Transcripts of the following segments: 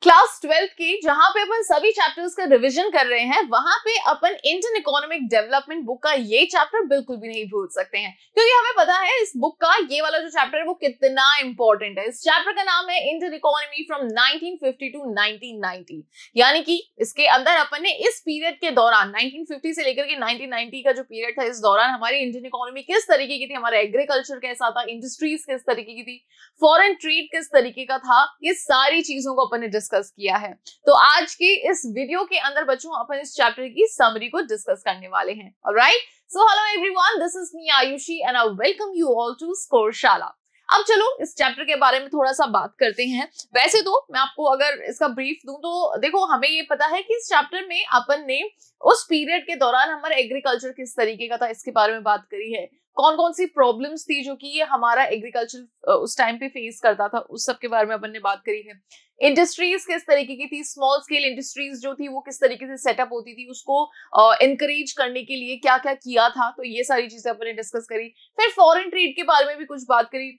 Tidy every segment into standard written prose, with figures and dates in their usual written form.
Class 12 की जहां पे अपन सभी चैप्टर्स का रिवीजन कर रहे हैं, वहां पे अपन इंडियन इकोनॉमिक डेवलपमेंट बुक का ये चैप्टर बिल्कुल भी नहीं भूल सकते हैं, क्योंकि हमें पता है इस बुक का ये वाला जो चैप्टर है वो कितना इंपॉर्टेंट है। इस चैप्टर का नाम है इंडियन इकोनॉमी फ्रॉम 1950 टू 1990, यानी कि इसके अंदर अपन ने इस पीरियड के दौरान 1950 से लेकर के 1990 का जो पीरियड था, इस दौरान हमारी इंडियन इकोनॉमी किस तरीके की थी, हमारा एग्रीकल्चर कैसा था, इंडस्ट्रीज किस तरीके की थी, फॉरेन ट्रेड किस तरीके का था, ये सारी चीजों को अपन ने डिस्कस किया है। तो आज की इस वीडियो के अंदर बच्चों अपन इस चैप्टर की समरी को डिस्कस करने वाले हैं। Alright, so hello everyone, this is me Ayushi and I welcome you all to score Shala. अब चलो इस चैप्टर के बारे में थोड़ा सा बात करते हैं। वैसे तो मैं आपको अगर इसका ब्रीफ दूं तो देखो, हमें ये पता है कि इस चैप्टर में अपन ने उस पीरियड के दौरान हमारा एग्रीकल्चर किस तरीके का था इसके बारे में बात करी है, कौन कौन सी प्रॉब्लम्स थी जो कि ये हमारा एग्रीकल्चर उस टाइम पे फेस करता था, उस सब के बारे में अपन ने बात करी है। इंडस्ट्रीज किस तरीके की थी, स्मॉल स्केल इंडस्ट्रीज जो थी वो किस तरीके से सेटअप होती थी, उसको एनकरेज करने के लिए क्या क्या किया था, तो ये सारी चीजें अपन ने डिस्कस करी। फिर फॉरेन ट्रेड के बारे में भी कुछ बात करी,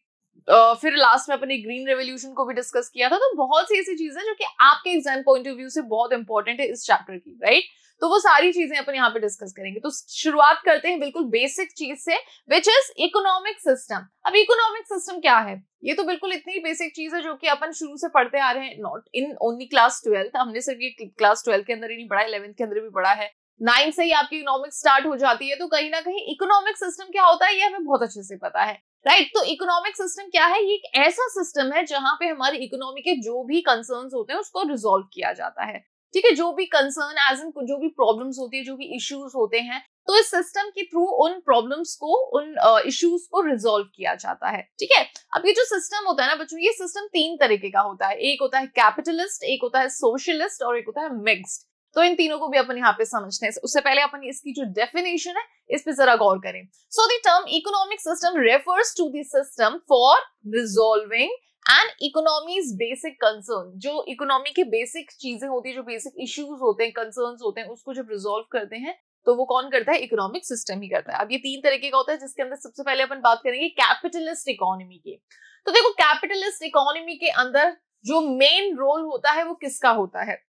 फिर लास्ट में अपने ग्रीन रेवोल्यूशन को भी डिस्कस किया था। तो बहुत सी ऐसी चीजें जो कि आपके एग्जाम पॉइंट ऑफ व्यू से बहुत इंपॉर्टेंट है इस चैप्टर की, राइट। तो वो सारी चीजें अपन यहाँ पे डिस्कस करेंगे। तो शुरुआत करते हैं बिल्कुल बेसिक चीज से, विच इज इकोनॉमिक सिस्टम। अब इकोनॉमिक सिस्टम क्या है, ये तो बिल्कुल इतनी बेसिक चीज है जो कि अपन शुरू से पढ़ते आ रहे हैं, नॉट इन ओनली क्लास 12। हमने सिर्फ ये क्लास 12 के अंदर ही नहीं पढ़ा, 11th के अंदर भी पढ़ा है, 9 से ही आपकी इकोनॉमिक्स स्टार्ट हो जाती है। तो कहीं ना कहीं इकोनॉमिक सिस्टम क्या होता है ये हमें बहुत अच्छे से पता है, राइट। तो इकोनॉमिक सिस्टम क्या है, ये एक ऐसा सिस्टम है जहां पे हमारी इकोनॉमी के जो भी कंसर्न्स होते हैं उसको रिजॉल्व किया जाता है, ठीक है। जो भी कंसर्न एज इन जो भी प्रॉब्लम्स होती है, जो भी इश्यूज होते हैं, तो इस सिस्टम के थ्रू उन प्रॉब्लम्स को, उन इश्यूज को रिजॉल्व किया जाता है, ठीक है। अब ये जो सिस्टम होता है ना बच्चों, ये सिस्टम 3 तरीके का होता है। एक होता है कैपिटलिस्ट, एक होता है सोशलिस्ट और एक होता है मिक्स्ड। तो इन तीनों को भी अपन यहाँ पे समझते हैं। उससे पहले अपन इसकी जो डेफिनेशन है इस पे जरा गौर करें। So the term economic system refers to the system for resolving and economies basic concern. जो इकोनॉमी के बेसिक चीजें होती है, जो बेसिक इश्यूज होते हैं, कंसर्न्स होते हैं, उसको जब रिजॉल्व करते हैं तो वो कौन करता है, इकोनॉमिक सिस्टम ही करता है। अब ये 3 तरीके का होता है, जिसके अंदर सबसे पहले अपन बात करेंगे कैपिटलिस्ट इकोनॉमी की। तो देखो, कैपिटलिस्ट इकोनॉमी के अंदर जो मेन रोल होता है वो किसका होता है।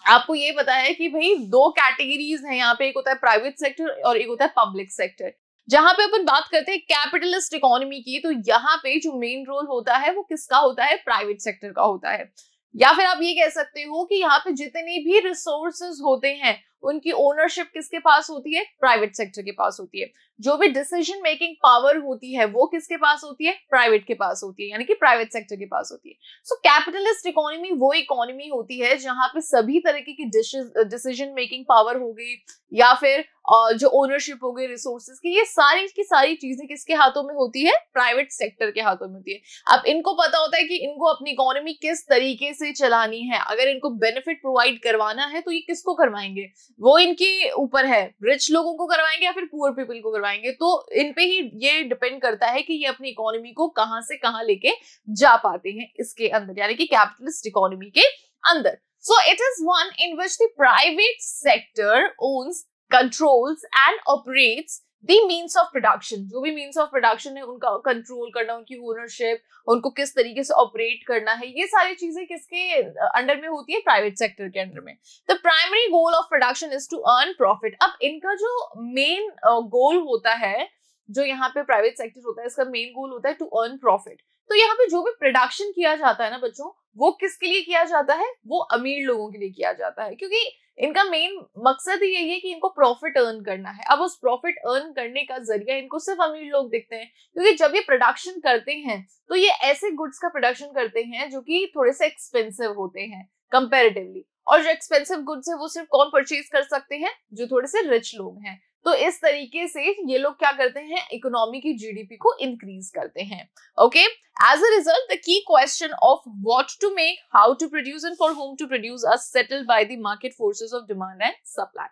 आपको ये पता है कि भाई 2 कैटेगरीज हैं यहाँ पे, एक होता है प्राइवेट सेक्टर और एक होता है पब्लिक सेक्टर। जहां पे अपन बात करते हैं कैपिटलिस्ट इकोनॉमी की, तो यहाँ पे जो मेन रोल होता है वो किसका होता है, प्राइवेट सेक्टर का होता है। या फिर आप ये कह सकते हो कि यहाँ पे जितने भी रिसोर्सेज होते हैं उनकी ओनरशिप किसके पास होती है, प्राइवेट सेक्टर के पास होती है। जो भी डिसीजन मेकिंग पावर होती है वो किसके पास होती है, प्राइवेट के पास होती है, यानी कि प्राइवेट सेक्टर के पास होती है। सो कैपिटलिस्ट इकोनॉमी वो इकोनॉमी होती है जहां पे सभी तरीके की डिसीजन मेकिंग पावर हो गई या फिर जो ओनरशिप हो गई रिसोर्सेज की, ये सारी की सारी चीजें किसके हाथों में होती है, प्राइवेट सेक्टर के हाथों में होती है। अब इनको पता होता है कि इनको अपनी इकोनॉमी किस तरीके से चलानी है। अगर इनको बेनिफिट प्रोवाइड करवाना है तो ये किसको करवाएंगे, वो इनके ऊपर है, रिच लोगों को करवाएंगे या फिर पुअर पीपल को करवाएंगे। तो इन पे ही ये डिपेंड करता है कि ये अपनी इकोनॉमी को कहां से कहां लेके जा पाते हैं इसके अंदर, यानी कि कैपिटलिस्ट इकोनॉमी के अंदर। So it is one in which the private sector owns, controls and operates the means of production. जो भी मीन्स ऑफ प्रोडक्शन है उनका कंट्रोल करना, उनकी ओनरशिप, उनको किस तरीके से ऑपरेट करना है, ये सारी चीजें किसके अंडर में होती है, प्राइवेट सेक्टर के अंडर में। The primary goal of production is to earn profit. अब इनका जो मेन गोल होता है, जो यहाँ पे प्राइवेट सेक्टर होता है, इसका मेन गोल होता है टू अर्न प्रॉफिट। तो यहाँ पे जो भी प्रोडक्शन किया जाता है ना बच्चों, वो किसके लिए किया जाता है, वो अमीर लोगों के लिए किया जाता है, क्योंकि इनका मेन मकसद ही यही है कि इनको प्रॉफिट अर्न करना है। अब उस प्रॉफिट अर्न करने का जरिया इनको सिर्फ अमीर लोग दिखते हैं, क्योंकि जब ये प्रोडक्शन करते हैं तो ये ऐसे गुड्स का प्रोडक्शन करते हैं जो कि थोड़े से एक्सपेंसिव होते हैं कंपैरेटिवली, और जो एक्सपेंसिव गुड्स है वो सिर्फ कौन परचेज कर सकते हैं, जो थोड़े से रिच लोग हैं। तो इस तरीके से ये लोग क्या करते हैं, इकोनॉमी की जीडीपी को इंक्रीज करते हैं। Okay, as a result the key question of what to make, how to produce and for whom to produce are settled by the market forces of demand and supply.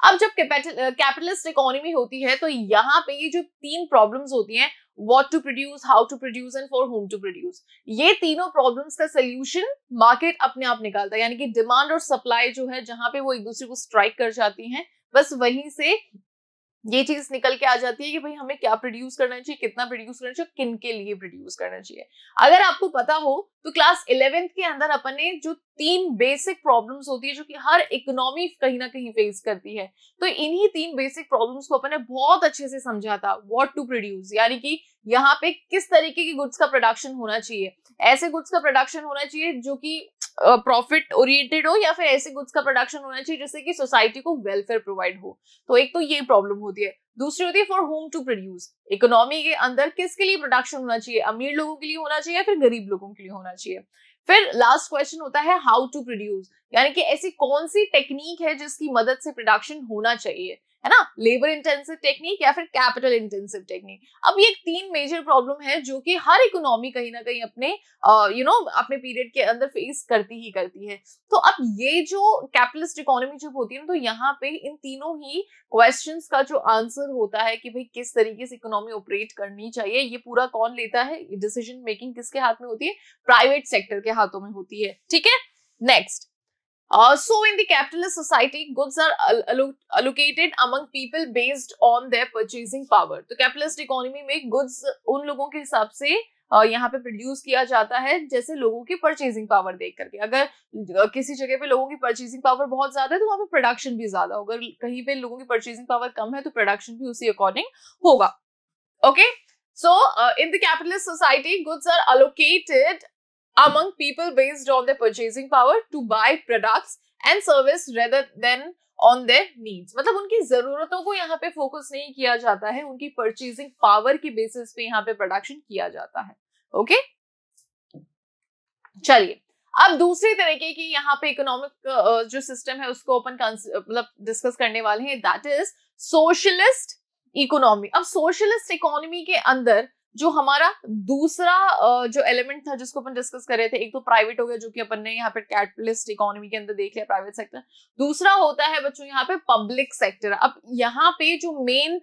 अब जब capitalist economy होती है तो यहाँ पे ये जो 3 problems होती हैं, what to produce, how to produce and for whom to produce, ये तीनों प्रॉब्लम्स का सोल्यूशन मार्केट अपने आप निकालता है। यानी कि डिमांड और सप्लाई जो है, जहां पे वो एक दूसरे को स्ट्राइक कर जाती हैं, बस वहीं से ये चीज निकल के आ जाती है कि भाई हमें क्या प्रोड्यूस करना चाहिए, कितना प्रोड्यूस करना चाहिए, किन के लिए प्रोड्यूस करना चाहिए। अगर आपको पता हो तो क्लास 11th के अंदर अपन ने जो 3 बेसिक प्रॉब्लम्स होती है जो कि हर इकोनॉमी कहीं ना कहीं फेस करती है, तो इन्हीं 3 बेसिक प्रॉब्लम्स को अपन ने बहुत अच्छे से समझा था। व्हाट टू प्रोड्यूस, यानी कि यहाँ पे किस तरीके की गुड्स का प्रोडक्शन होना चाहिए। ऐसे गुड्स का प्रोडक्शन होना चाहिए जो कि प्रॉफिट ओरिएंटेड हो, या फिर ऐसे गुड्स का प्रोडक्शन होना चाहिए जिससे कि सोसाइटी को वेलफेयर प्रोवाइड हो। तो एक तो ये प्रॉब्लम होती है। दूसरी होती है for whom to produce, economy के अंदर किसके लिए प्रोडक्शन होना चाहिए, अमीर लोगों के लिए होना चाहिए या फिर गरीब लोगों के लिए होना चाहिए। फिर लास्ट क्वेश्चन होता है हाउ टू प्रोड्यूस, यानी कि ऐसी कौन सी टेक्निक है जिसकी मदद से प्रोडक्शन होना चाहिए, है ना, लेबर इंटेंसिव टेक्निक या फिर कैपिटल इंटेंसिव टेक्निक। अब ये 3 मेजर प्रॉब्लम है जो कि हर इकोनॉमी कहीं ना कहीं अपने अपने पीरियड के अंदर फेस करती ही करती है। तो अब ये जो कैपिटलिस्ट इकोनॉमी जब होती है ना, तो यहाँ पे इन तीनों ही क्वेश्चंस का जो आंसर होता है कि भाई किस तरीके से इकोनॉमी ऑपरेट करनी चाहिए, ये पूरा कौन लेता है, डिसीजन मेकिंग किसके हाथ में होती है, प्राइवेट सेक्टर के हाथों में होती है। ठीक है, next. So in the capitalist society, goods are allocated among people based on their purchasing power. तो कैपिटलिस्ट इकोनॉमी में गुड्स उन लोगों के हिसाब से यहाँ पे प्रोड्यूस किया जाता है जैसे लोगों की परचेजिंग पावर देख करके। अगर किसी जगह पे लोगों की परचेजिंग पावर बहुत ज्यादा है तो वहां पे प्रोडक्शन भी ज्यादा होगा, अगर कहीं पे लोगों की परचेजिंग पावर कम है तो प्रोडक्शन भी उसी अकॉर्डिंग होगा। Okay, so in the capitalist society goods are allocated among people based on their purchasing power to buy products and service rather than on their needs। मतलब उनकी जरूरतों को यहाँ पे फोकस नहीं किया जाता है, उनकी परचेजिंग पावर की बेसिस पे यहाँ पे प्रोडक्शन किया जाता है। ओके, चलिए अब दूसरी तरीके की यहाँ पे इकोनॉमिक जो सिस्टम है उसको अपन मतलब डिस्कस करने वाले हैं, दैट इज सोशलिस्ट इकोनॉमी। अब सोशलिस्ट इकोनॉमी के अंदर जो हमारा दूसरा जो एलिमेंट था जिसको अपन डिस्कस कर रहे थे, एक तो प्राइवेट हो गया जो कि अपन ने यहाँ पे कैपिटलिस्ट इकोनॉमी के अंदर देख लिया, प्राइवेट सेक्टर। दूसरा होता है बच्चों यहाँ पे पब्लिक सेक्टर। अब यहाँ पे जो मेन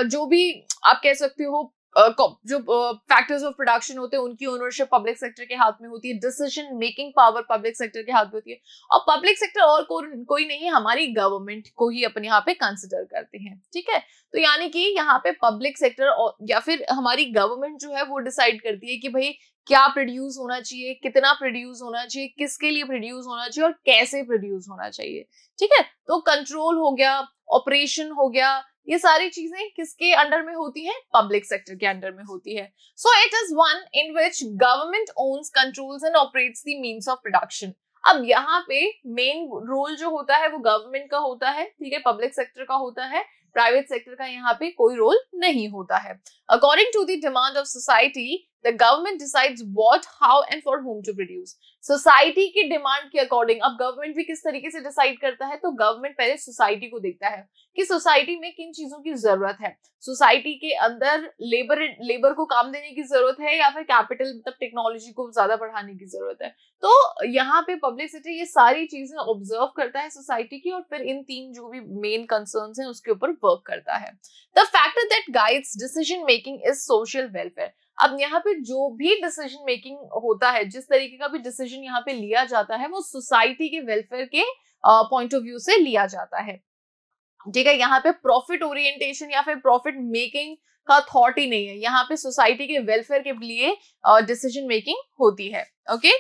जो भी आप कह सकते हो जो फैक्टर्स ऑफ प्रोडक्शन होते हैं उनकी ओनरशिप पब्लिक सेक्टर के हाथ में होती है, decision making power public sector के हाथ में होती है, और पब्लिक सेक्टर और कोई नहीं, हमारी गवर्नमेंट को ही अपन यहाँ पे कंसिडर करते हैं। ठीक है, तो यानी कि यहाँ पे पब्लिक सेक्टर या फिर हमारी गवर्नमेंट जो है वो डिसाइड करती है कि भाई क्या प्रोड्यूस होना चाहिए, कितना प्रोड्यूस होना चाहिए, किसके लिए प्रोड्यूस होना चाहिए और कैसे प्रोड्यूस होना चाहिए। ठीक है, तो कंट्रोल हो गया, ऑपरेशन हो गया, ये सारी चीजें किसके अंडर में होती हैं, पब्लिक सेक्टर के अंडर में होती है। So it is one in which government owns, controls and operates the means of production. अब यहाँ पे मेन रोल जो होता है वो गवर्नमेंट का होता है, ठीक है, पब्लिक सेक्टर का होता है, प्राइवेट सेक्टर का यहाँ पे कोई रोल नहीं होता है। According to the demand of society the government decides what, how and for whom to produce। Society की डिमांड के अकॉर्डिंग, अब गवर्नमेंट भी किस तरीके से डिसाइड करता है, तो गवर्नमेंट पहले सोसाइटी को देखता है कि सोसाइटी में किन चीजों की जरूरत है, सोसाइटी के अंदर लेबर को काम देने की जरूरत है या फिर कैपिटल मतलब टेक्नोलॉजी को ज्यादा बढ़ाने की जरूरत है। तो यहाँ पे पब्लिक सेक्टर ये सारी चीजें ऑब्जर्व करता है सोसाइटी की और फिर इन 3 जो भी मेन कंसर्न्स हैं उसके ऊपर वर्क करता है। The factor that guides decision making is social welfare. अब यहाँ पे जो भी डिसीजन मेकिंग होता है, जिस तरीके का भी डिसीजन यहाँ पे लिया जाता है वो सोसाइटी के वेलफेयर के पॉइंट ऑफ व्यू से लिया जाता है। ठीक है, यहाँ पे प्रॉफिट ओरिएंटेशन या फिर प्रॉफिट मेकिंग का थॉट ही नहीं है, यहाँ पे सोसाइटी के वेलफेयर के लिए डिसीजन मेकिंग होती है। ओके,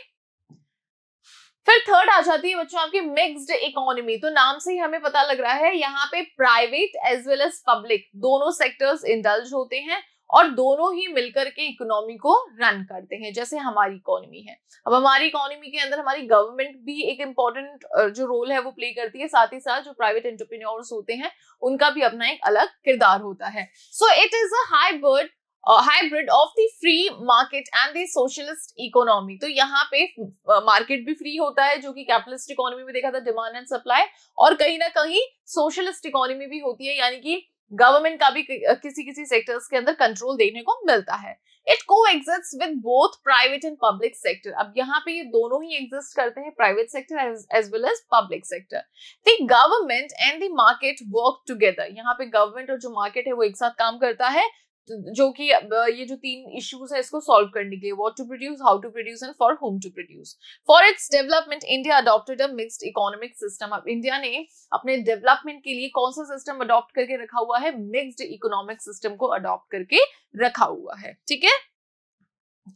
फिर थर्ड आ जाती है बच्चों आपकी मिक्स्ड इकोनॉमी। तो नाम से ही हमें पता लग रहा है यहाँ पे private as well as public दोनों सेक्टर्स इंडल्ज होते हैं और दोनों ही मिलकर के इकोनॉमी को रन करते हैं, जैसे हमारी इकोनॉमी है। अब हमारी इकोनॉमी के अंदर हमारी गवर्नमेंट भी एक इम्पोर्टेंट जो रोल है वो प्ले करती है, साथ ही साथ जो प्राइवेट एंटरप्रेन्योर्स होते हैं उनका भी अपना एक अलग किरदार होता है। So it is a hybrid of the free market and the socialist economy. तो यहाँ पे मार्केट भी फ्री होता है जो कि कैपिटलिस्ट इकोनॉमी में देखा था, डिमांड एंड सप्लाई, और कहीं ना कहीं सोशलिस्ट इकोनॉमी भी होती है, यानी कि गवर्नमेंट का भी किसी सेक्टर्स के अंदर कंट्रोल देखने को मिलता है। It coexists with both private and public sector. अब यहाँ पे ये दोनों ही एग्जिस्ट करते हैं, private sector as well as public sector. The government and the market work together. यहाँ पे गवर्नमेंट और जो मार्केट है वो एक साथ काम करता है जो कि ये जो 3 इश्यूज है इसको सॉल्व करने के लिए, what to produce, how to produce and for whom to produce. For its development India adopted a mixed economic system. अब इंडिया ने अपने डेवलपमेंट के लिए कौन सा सिस्टम अडॉप्ट करके रखा हुआ है? मिक्स्ड इकोनॉमिक सिस्टम को अडॉप्ट करके रखा हुआ है। ठीक है,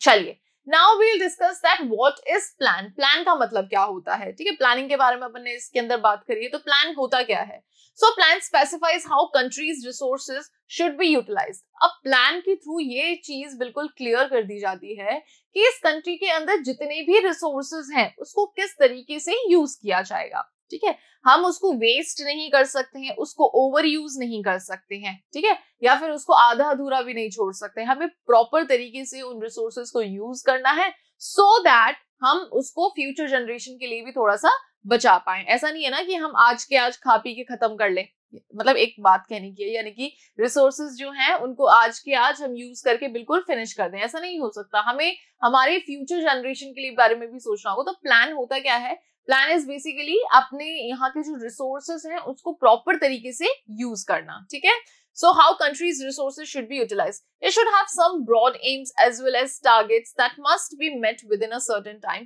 चलिए now we will discuss that what is plan. Plan का मतलब क्या होता है? ठीक है, प्लानिंग के बारे में अपन ने इसके अंदर बात करी है, तो प्लान होता क्या है? So plan specifies how countries resources should be utilised. अब प्लान के थ्रू ये चीज बिल्कुल क्लियर कर दी जाती है कि इस कंट्री के अंदर जितने भी रिसोर्सेज हैं उसको किस तरीके से यूज किया जाएगा। ठीक है, हम उसको वेस्ट नहीं कर सकते हैं, उसको ओवर यूज नहीं कर सकते हैं, ठीक है, या फिर उसको आधा अधूरा भी नहीं छोड़ सकते। हमें प्रॉपर तरीके से उन रिसोर्सेज को यूज करना है सो दैट हम उसको फ्यूचर जनरेशन के लिए भी थोड़ा सा बचा पाए। ऐसा नहीं है ना कि हम आज के आज खा पी के खत्म कर लें, मतलब एक बात कहने की है, यानी कि रिसोर्सेज जो हैं उनको आज के आज हम यूज करके बिल्कुल फिनिश कर दें, ऐसा नहीं हो सकता। हमें हमारे फ्यूचर जनरेशन के लिए बारे में भी सोचना होगा। तो प्लान होता क्या है? प्लान इज बेसिकली अपने यहाँ के जो रिसोर्सेज हैं उसको प्रॉपर तरीके से यूज करना। ठीक है, so how countries resources should be utilized? It should have some broad aims as well as targets that must be met within a certain time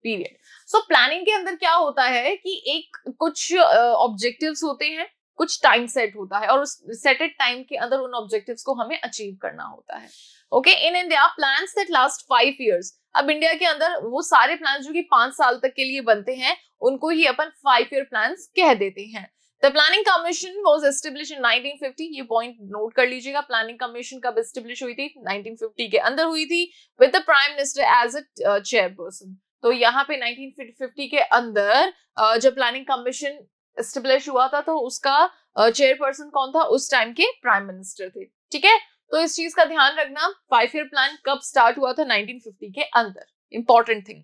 period. So planning के अंदर क्या होता है कि एक कुछ objectives होते हैं, कुछ टाइम सेट होता है और उस सेटेड टाइम के अंदर उन ऑब्जेक्टिव्स को हमें अचीव करना होता है। Okay, in India plans that last 5 years। अब इंडिया के अंदर वो सारे प्लान जो कि 5 साल तक के लिए बनते हैं उनको ही अपन 5 year प्लान्स कह देते हैं। The planning commission was establish in 1950। ये पॉइंट नोट कर लीजिएगा। प्लानिंग कमीशन कब एस्टेब्लिश हुई थी? 1950 के अंदर हुई थी, with the prime minister as a chairperson. तो यहाँ पे 1950 के अंदर जब प्लानिंग कमीशन एस्टेब्लिश हुआ था तो उसका चेयरपर्सन कौन था? उस टाइम के प्राइम मिनिस्टर थे। ठीक है, तो इस चीज का ध्यान रखना। 5 year प्लान कब स्टार्ट हुआ था? 1950 के अंदर। Important thing.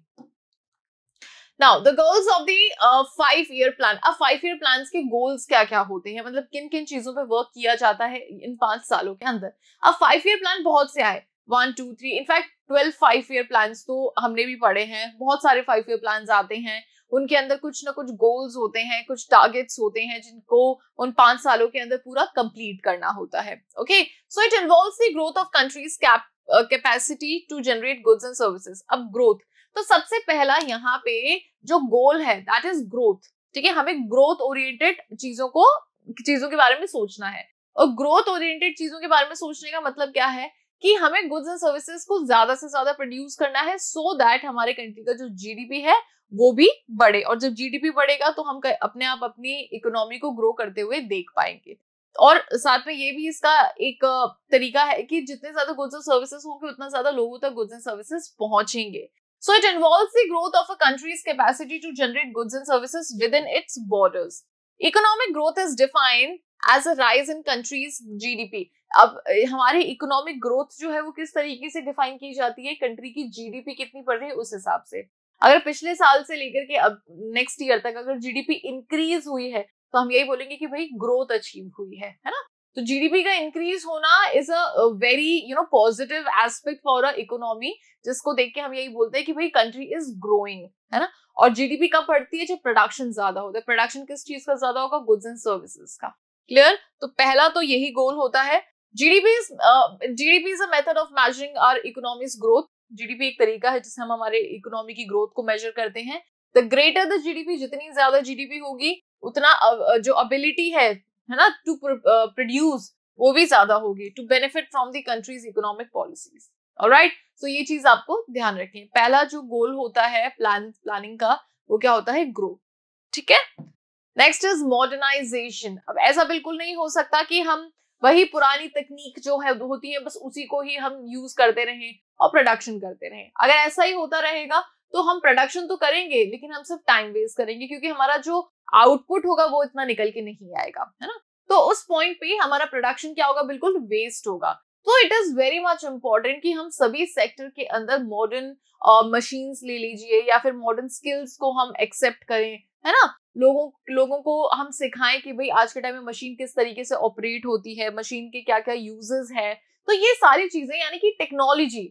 Now the goals of the 5 year plan. अब 5 year प्लान्स के गोल्स क्या क्या होते हैं, मतलब किन किन चीजों पे वर्क किया जाता है इन 5 सालों के अंदर। अब 5 year प्लान बहुत से आए, 1 2 3 इनफैक्ट 12 5 year प्लान्स तो हमने भी पढ़े हैं। बहुत सारे 5 year प्लान्स आते हैं, उनके अंदर कुछ ना कुछ गोल्स होते हैं, कुछ टारगेट्स होते हैं जिनको उन 5 सालों के अंदर पूरा कंप्लीट करना होता है। Okay, so it involves the growth of countries capacity to generate goods and services. अब ग्रोथ, तो सबसे पहला यहाँ पे जो गोल है दैट इज ग्रोथ। ठीक है, हमें ग्रोथ ओरिएंटेड चीजों के बारे में सोचना है। और ग्रोथ ओरिएंटेड चीजों के बारे में सोचने का मतलब क्या है कि हमें गुड्स एंड सर्विसेज को ज्यादा से ज्यादा प्रोड्यूस करना है सो दैट हमारे कंट्री का जो जीडीपी है वो भी बढ़े। और जब जीडीपी बढ़ेगा तो हम अपने आप अपनी इकोनॉमी को ग्रो करते हुए देख पाएंगे। और साथ में ये भी इसका एक तरीका है कि जितने ज्यादा गुड्स एंड सर्विसेज होंगे उतना ज्यादा लोगों तक गुड्स एंड सर्विसेज पहुंचेंगे। So it involves the growth of a country's capacity to generate goods and services within its borders. Economic growth is defined as a rise in country's GDP. अब हमारी economic growth जो है वो किस तरीके से define की जाती है? कंट्री की जीडीपी कितनी बढ़ रही है उस हिसाब से। अगर पिछले साल से लेकर के अब नेक्स्ट ईयर तक अगर जीडीपी इंक्रीज हुई है तो हम यही बोलेंगे कि भाई ग्रोथ अचीव हुई है ना। तो जीडीपी का इंक्रीज होना is a very positive aspect for a economy, जिसको देख के हम यही बोलते हैं कि भाई कंट्री इज ग्रोइंग, है ना। और जीडीपी कब बढ़ती है? जब प्रोडक्शन ज्यादा होता है। प्रोडक्शन किस चीज का ज्यादा होगा? गुड्स एंड सर्विसेज का। क्लियर? तो पहला तो यही गोल होता है। GDP is a method of measuring our economies growth. GDP एक तरीका है जिससे हम हमारे इकोनॉमी की ग्रोथ को मेजर करते हैं। द ग्रेटर द जीडीपी, जितनी ज्यादा जीडीपी होगी उतना जो एबिलिटी है ना टू प्रोड्यूस वो भी ज्यादा होगी, to benefit from the country's economic policies. Alright, so ये चीज आपको ध्यान रखनी है। पहला जो गोल होता है प्लानिंग का वो क्या होता है? ग्रोथ। ठीक है, नेक्स्ट इज मॉडर्नाइजेशन। अब ऐसा बिल्कुल नहीं हो सकता कि हम वही पुरानी तकनीक जो है होती है बस उसी को ही हम यूज करते रहें और प्रोडक्शन करते रहें। अगर ऐसा ही होता रहेगा तो हम प्रोडक्शन तो करेंगे लेकिन हम सिर्फ टाइम वेस्ट करेंगे, क्योंकि हमारा जो आउटपुट होगा वो इतना निकल के नहीं आएगा, है ना। तो उस पॉइंट पे हमारा प्रोडक्शन क्या होगा? बिल्कुल वेस्ट होगा। तो it is very much important कि हम सभी सेक्टर के अंदर मॉडर्न मशीन्स ले लीजिए या फिर मॉडर्न स्किल्स को हम एक्सेप्ट करें, है ना। लोगों को हम सिखाएं कि भाई आज के टाइम में मशीन किस तरीके से ऑपरेट होती है, मशीन के क्या क्या यूजेस है। तो ये सारी चीजें यानी कि टेक्नोलॉजी,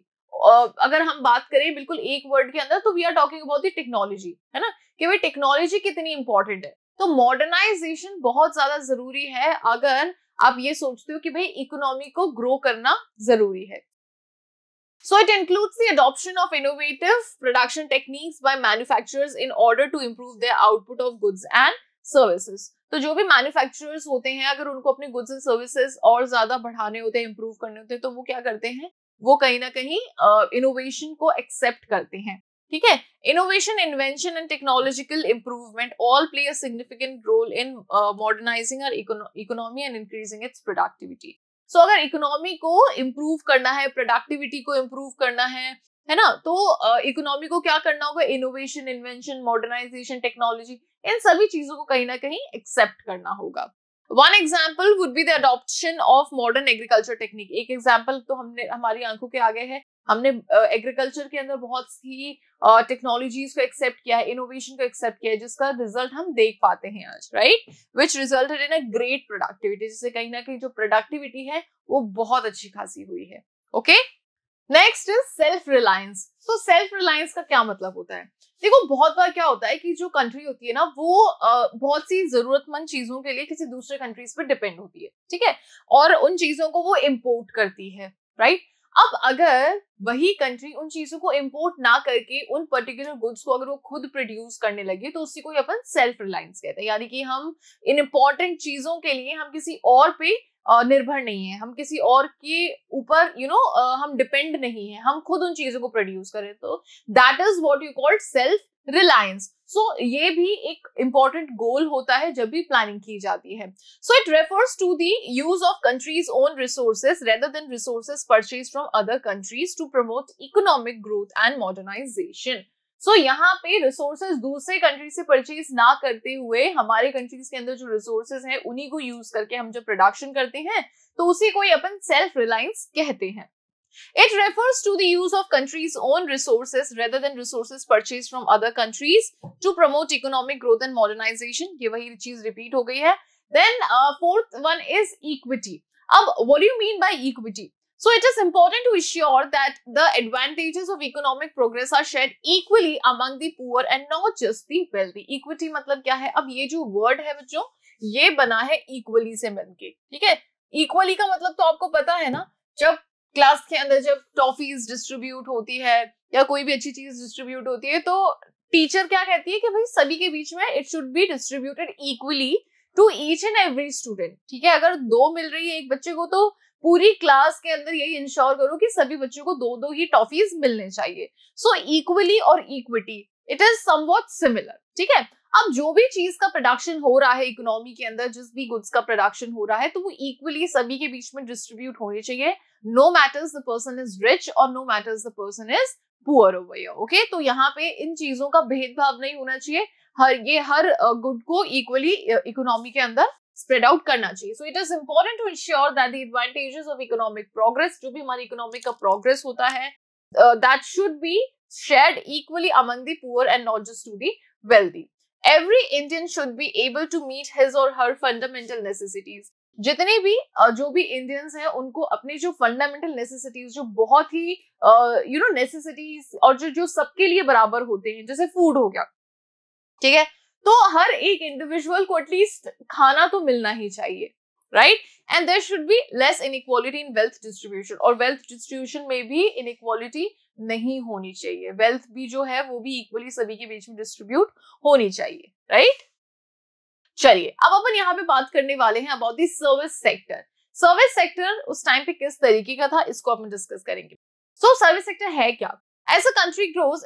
अगर हम बात करें बिल्कुल एक वर्ड के अंदर तो we are talking about the technology, है ना, कि भाई टेक्नोलॉजी कितनी इंपॉर्टेंट है। तो मॉडर्नाइजेशन बहुत ज्यादा जरूरी है अगर आप ये सोचते हो कि भाई इकोनॉमी को ग्रो करना जरूरी है. So it includes the adoption of innovative production techniques by manufacturers in order to improve their output of goods and services. तो जो भी मैन्युफैक्चरर्स होते हैं, अगर उनको अपने गुड्स एंड सर्विसेज और ज्यादा बढ़ाने होते हैं, इंप्रूव करने होते हैं, तो वो क्या करते हैं, वो कहीं ना कहीं इनोवेशन को एक्सेप्ट करते हैं. ठीक है. Innovation, invention and technological improvement all play a significant role in modernising our economy and increasing its productivity. So अगर इकोनॉमी को इम्प्रूव करना है, प्रोडक्टिविटी को इम्प्रूव करना है ना, तो इकोनॉमी को क्या करना होगा, इनोवेशन, इन्वेंशन, मॉडर्नाइजेशन, टेक्नोलॉजी, इन सभी चीजों को कहीं ना कहीं एक्सेप्ट करना होगा. One example would be the adoption of modern agriculture technique. एक एग्जाम्पल तो हमने हमारी आंखों के आगे है. हमने एग्रीकल्चर के अंदर बहुत सी टेक्नोलॉजीज को एक्सेप्ट किया है, इनोवेशन को एक्सेप्ट किया है, जिसका रिजल्ट हम देख पाते हैं आज, right, which resulted in a great productivity, जिससे कहीं ना कहीं जो प्रोडक्टिविटी है वो बहुत अच्छी खासी हुई है. Okay. Next is self reliance. तो सेल्फ रिलायंस का क्या मतलब होता है? देखो, बहुत बार क्या होता है कि जो कंट्री होती है ना, वो बहुत सी जरूरतमंद चीजों के लिए किसी दूसरे कंट्रीज पे डिपेंड होती है. ठीक है. और उन चीजों को वो इम्पोर्ट करती है, राइट. अब अगर वही कंट्री उन चीजों को इंपोर्ट ना करके उन पर्टिकुलर गुड्स को अगर वो खुद प्रोड्यूस करने लगे, तो उसी को अपन सेल्फ रिलायंस कहते हैं. यानी कि हम इन इंपॉर्टेंट चीजों के लिए हम किसी और पे निर्भर नहीं है, हम किसी और के ऊपर हम डिपेंड नहीं है, हम खुद उन चीजों को प्रोड्यूस करें. तो that is what you called self reliance. So ये भी एक इंपॉर्टेंट गोल होता है जब भी प्लानिंग की जाती है. So it refers to the use of country's own resources rather than resources purchase from other countries to promote economic growth and modernisation. So यहाँ पे रिसोर्सेज दूसरे कंट्री से परचेज ना करते हुए हमारे कंट्रीज के अंदर जो रिसोर्सेज हैं उन्हीं को यूज करके हम जब प्रोडक्शन करते हैं, तो उसी को अपन सेल्फ रिलायंस कहते हैं. It refers to the use of countries' own resources rather than resources purchased from other countries to promote economic growth and modernization. ये वही चीज repeat हो गई है. Then fourth one is equity. अब what do you mean by equity? So it is important to ensure that the advantages of economic progress are shared equally among the poor and not just the wealthy. Equity मतलब क्या है? अब ये जो word है बच्चों, ये बना है equally से मिलके. ठीक है. Equally का मतलब तो आपको पता है ना, जब क्लास के अंदर जब टॉफीज डिस्ट्रीब्यूट होती है या कोई भी अच्छी चीज डिस्ट्रीब्यूट होती है, तो टीचर क्या कहती है कि भाई सभी के बीच में it should be distributed equally to each and every student. ठीक है. अगर 2 मिल रही है एक बच्चे को, तो पूरी क्लास के अंदर यही इंश्योर करो कि सभी बच्चों को 2-2 ही टॉफीज मिलने चाहिए. सो इक्वली और equity, it is somewhat similar. ठीक है. अब जो भी चीज का प्रोडक्शन हो रहा है इकोनॉमी के अंदर, जिस भी गुड्स का प्रोडक्शन हो रहा है, तो वो इक्वली सभी के बीच में डिस्ट्रीब्यूट होने चाहिए. No matters the person is rich और no matters the person is poor over here. Okay. तो यहाँ पे इन चीजों का भेदभाव नहीं होना चाहिए. हर गुड को इक्वली इकोनॉमी के अंदर स्प्रेड आउट करना चाहिए. So it is important to ensure that the advantages of economic progress, जो भी हमारी इकोनॉमिक का प्रोग्रेस होता है, that should be shared equally among the poor and not just to the wealthy. Every Indian should be able to meet his or her fundamental necessities. जितने भी जो भी इंडियंस हैं, उनको अपनी जो फंडामेंटल नेसेसिटीज, जो बहुत ही नेसेसिटीज और जो सबके लिए बराबर होते हैं, जैसे फूड हो गया. ठीक है. तो हर एक इंडिविजुअल को एटलीस्ट खाना तो मिलना ही चाहिए, right. And there should be less inequality in wealth distribution. और वेल्थ डिस्ट्रीब्यूशन में भी इनइक्वालिटी नहीं होनी चाहिए. वेल्थ भी जो है वो भी इक्वली सभी के बीच में डिस्ट्रीब्यूट होनी चाहिए, राइट. चलिए, अब अपन यहाँ पे बात करने वाले हैं about the service sector. Service sector उस टाइम पे किस तरीके का था, इसको अपन डिस्कस करेंगे. सो सर्विस सेक्टर है क्या? As a country grows,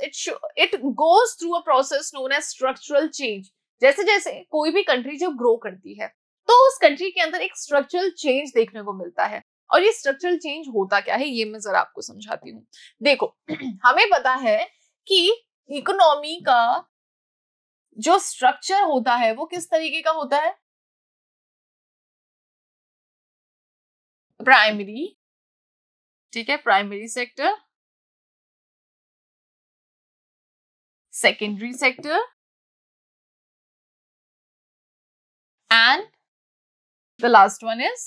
it goes through a process known as structural change. जैसे जैसे कोई भी कंट्री जब ग्रो करती है, तो उस कंट्री के अंदर एक स्ट्रक्चरल चेंज देखने को मिलता है. और ये स्ट्रक्चरल चेंज होता क्या है, ये मैं जरा आपको समझाती हूँ. देखो, हमें पता है कि इकोनॉमी का जो स्ट्रक्चर होता है वो किस तरीके का होता है. प्राइमरी. ठीक है. Primary sector, secondary sector and the last one is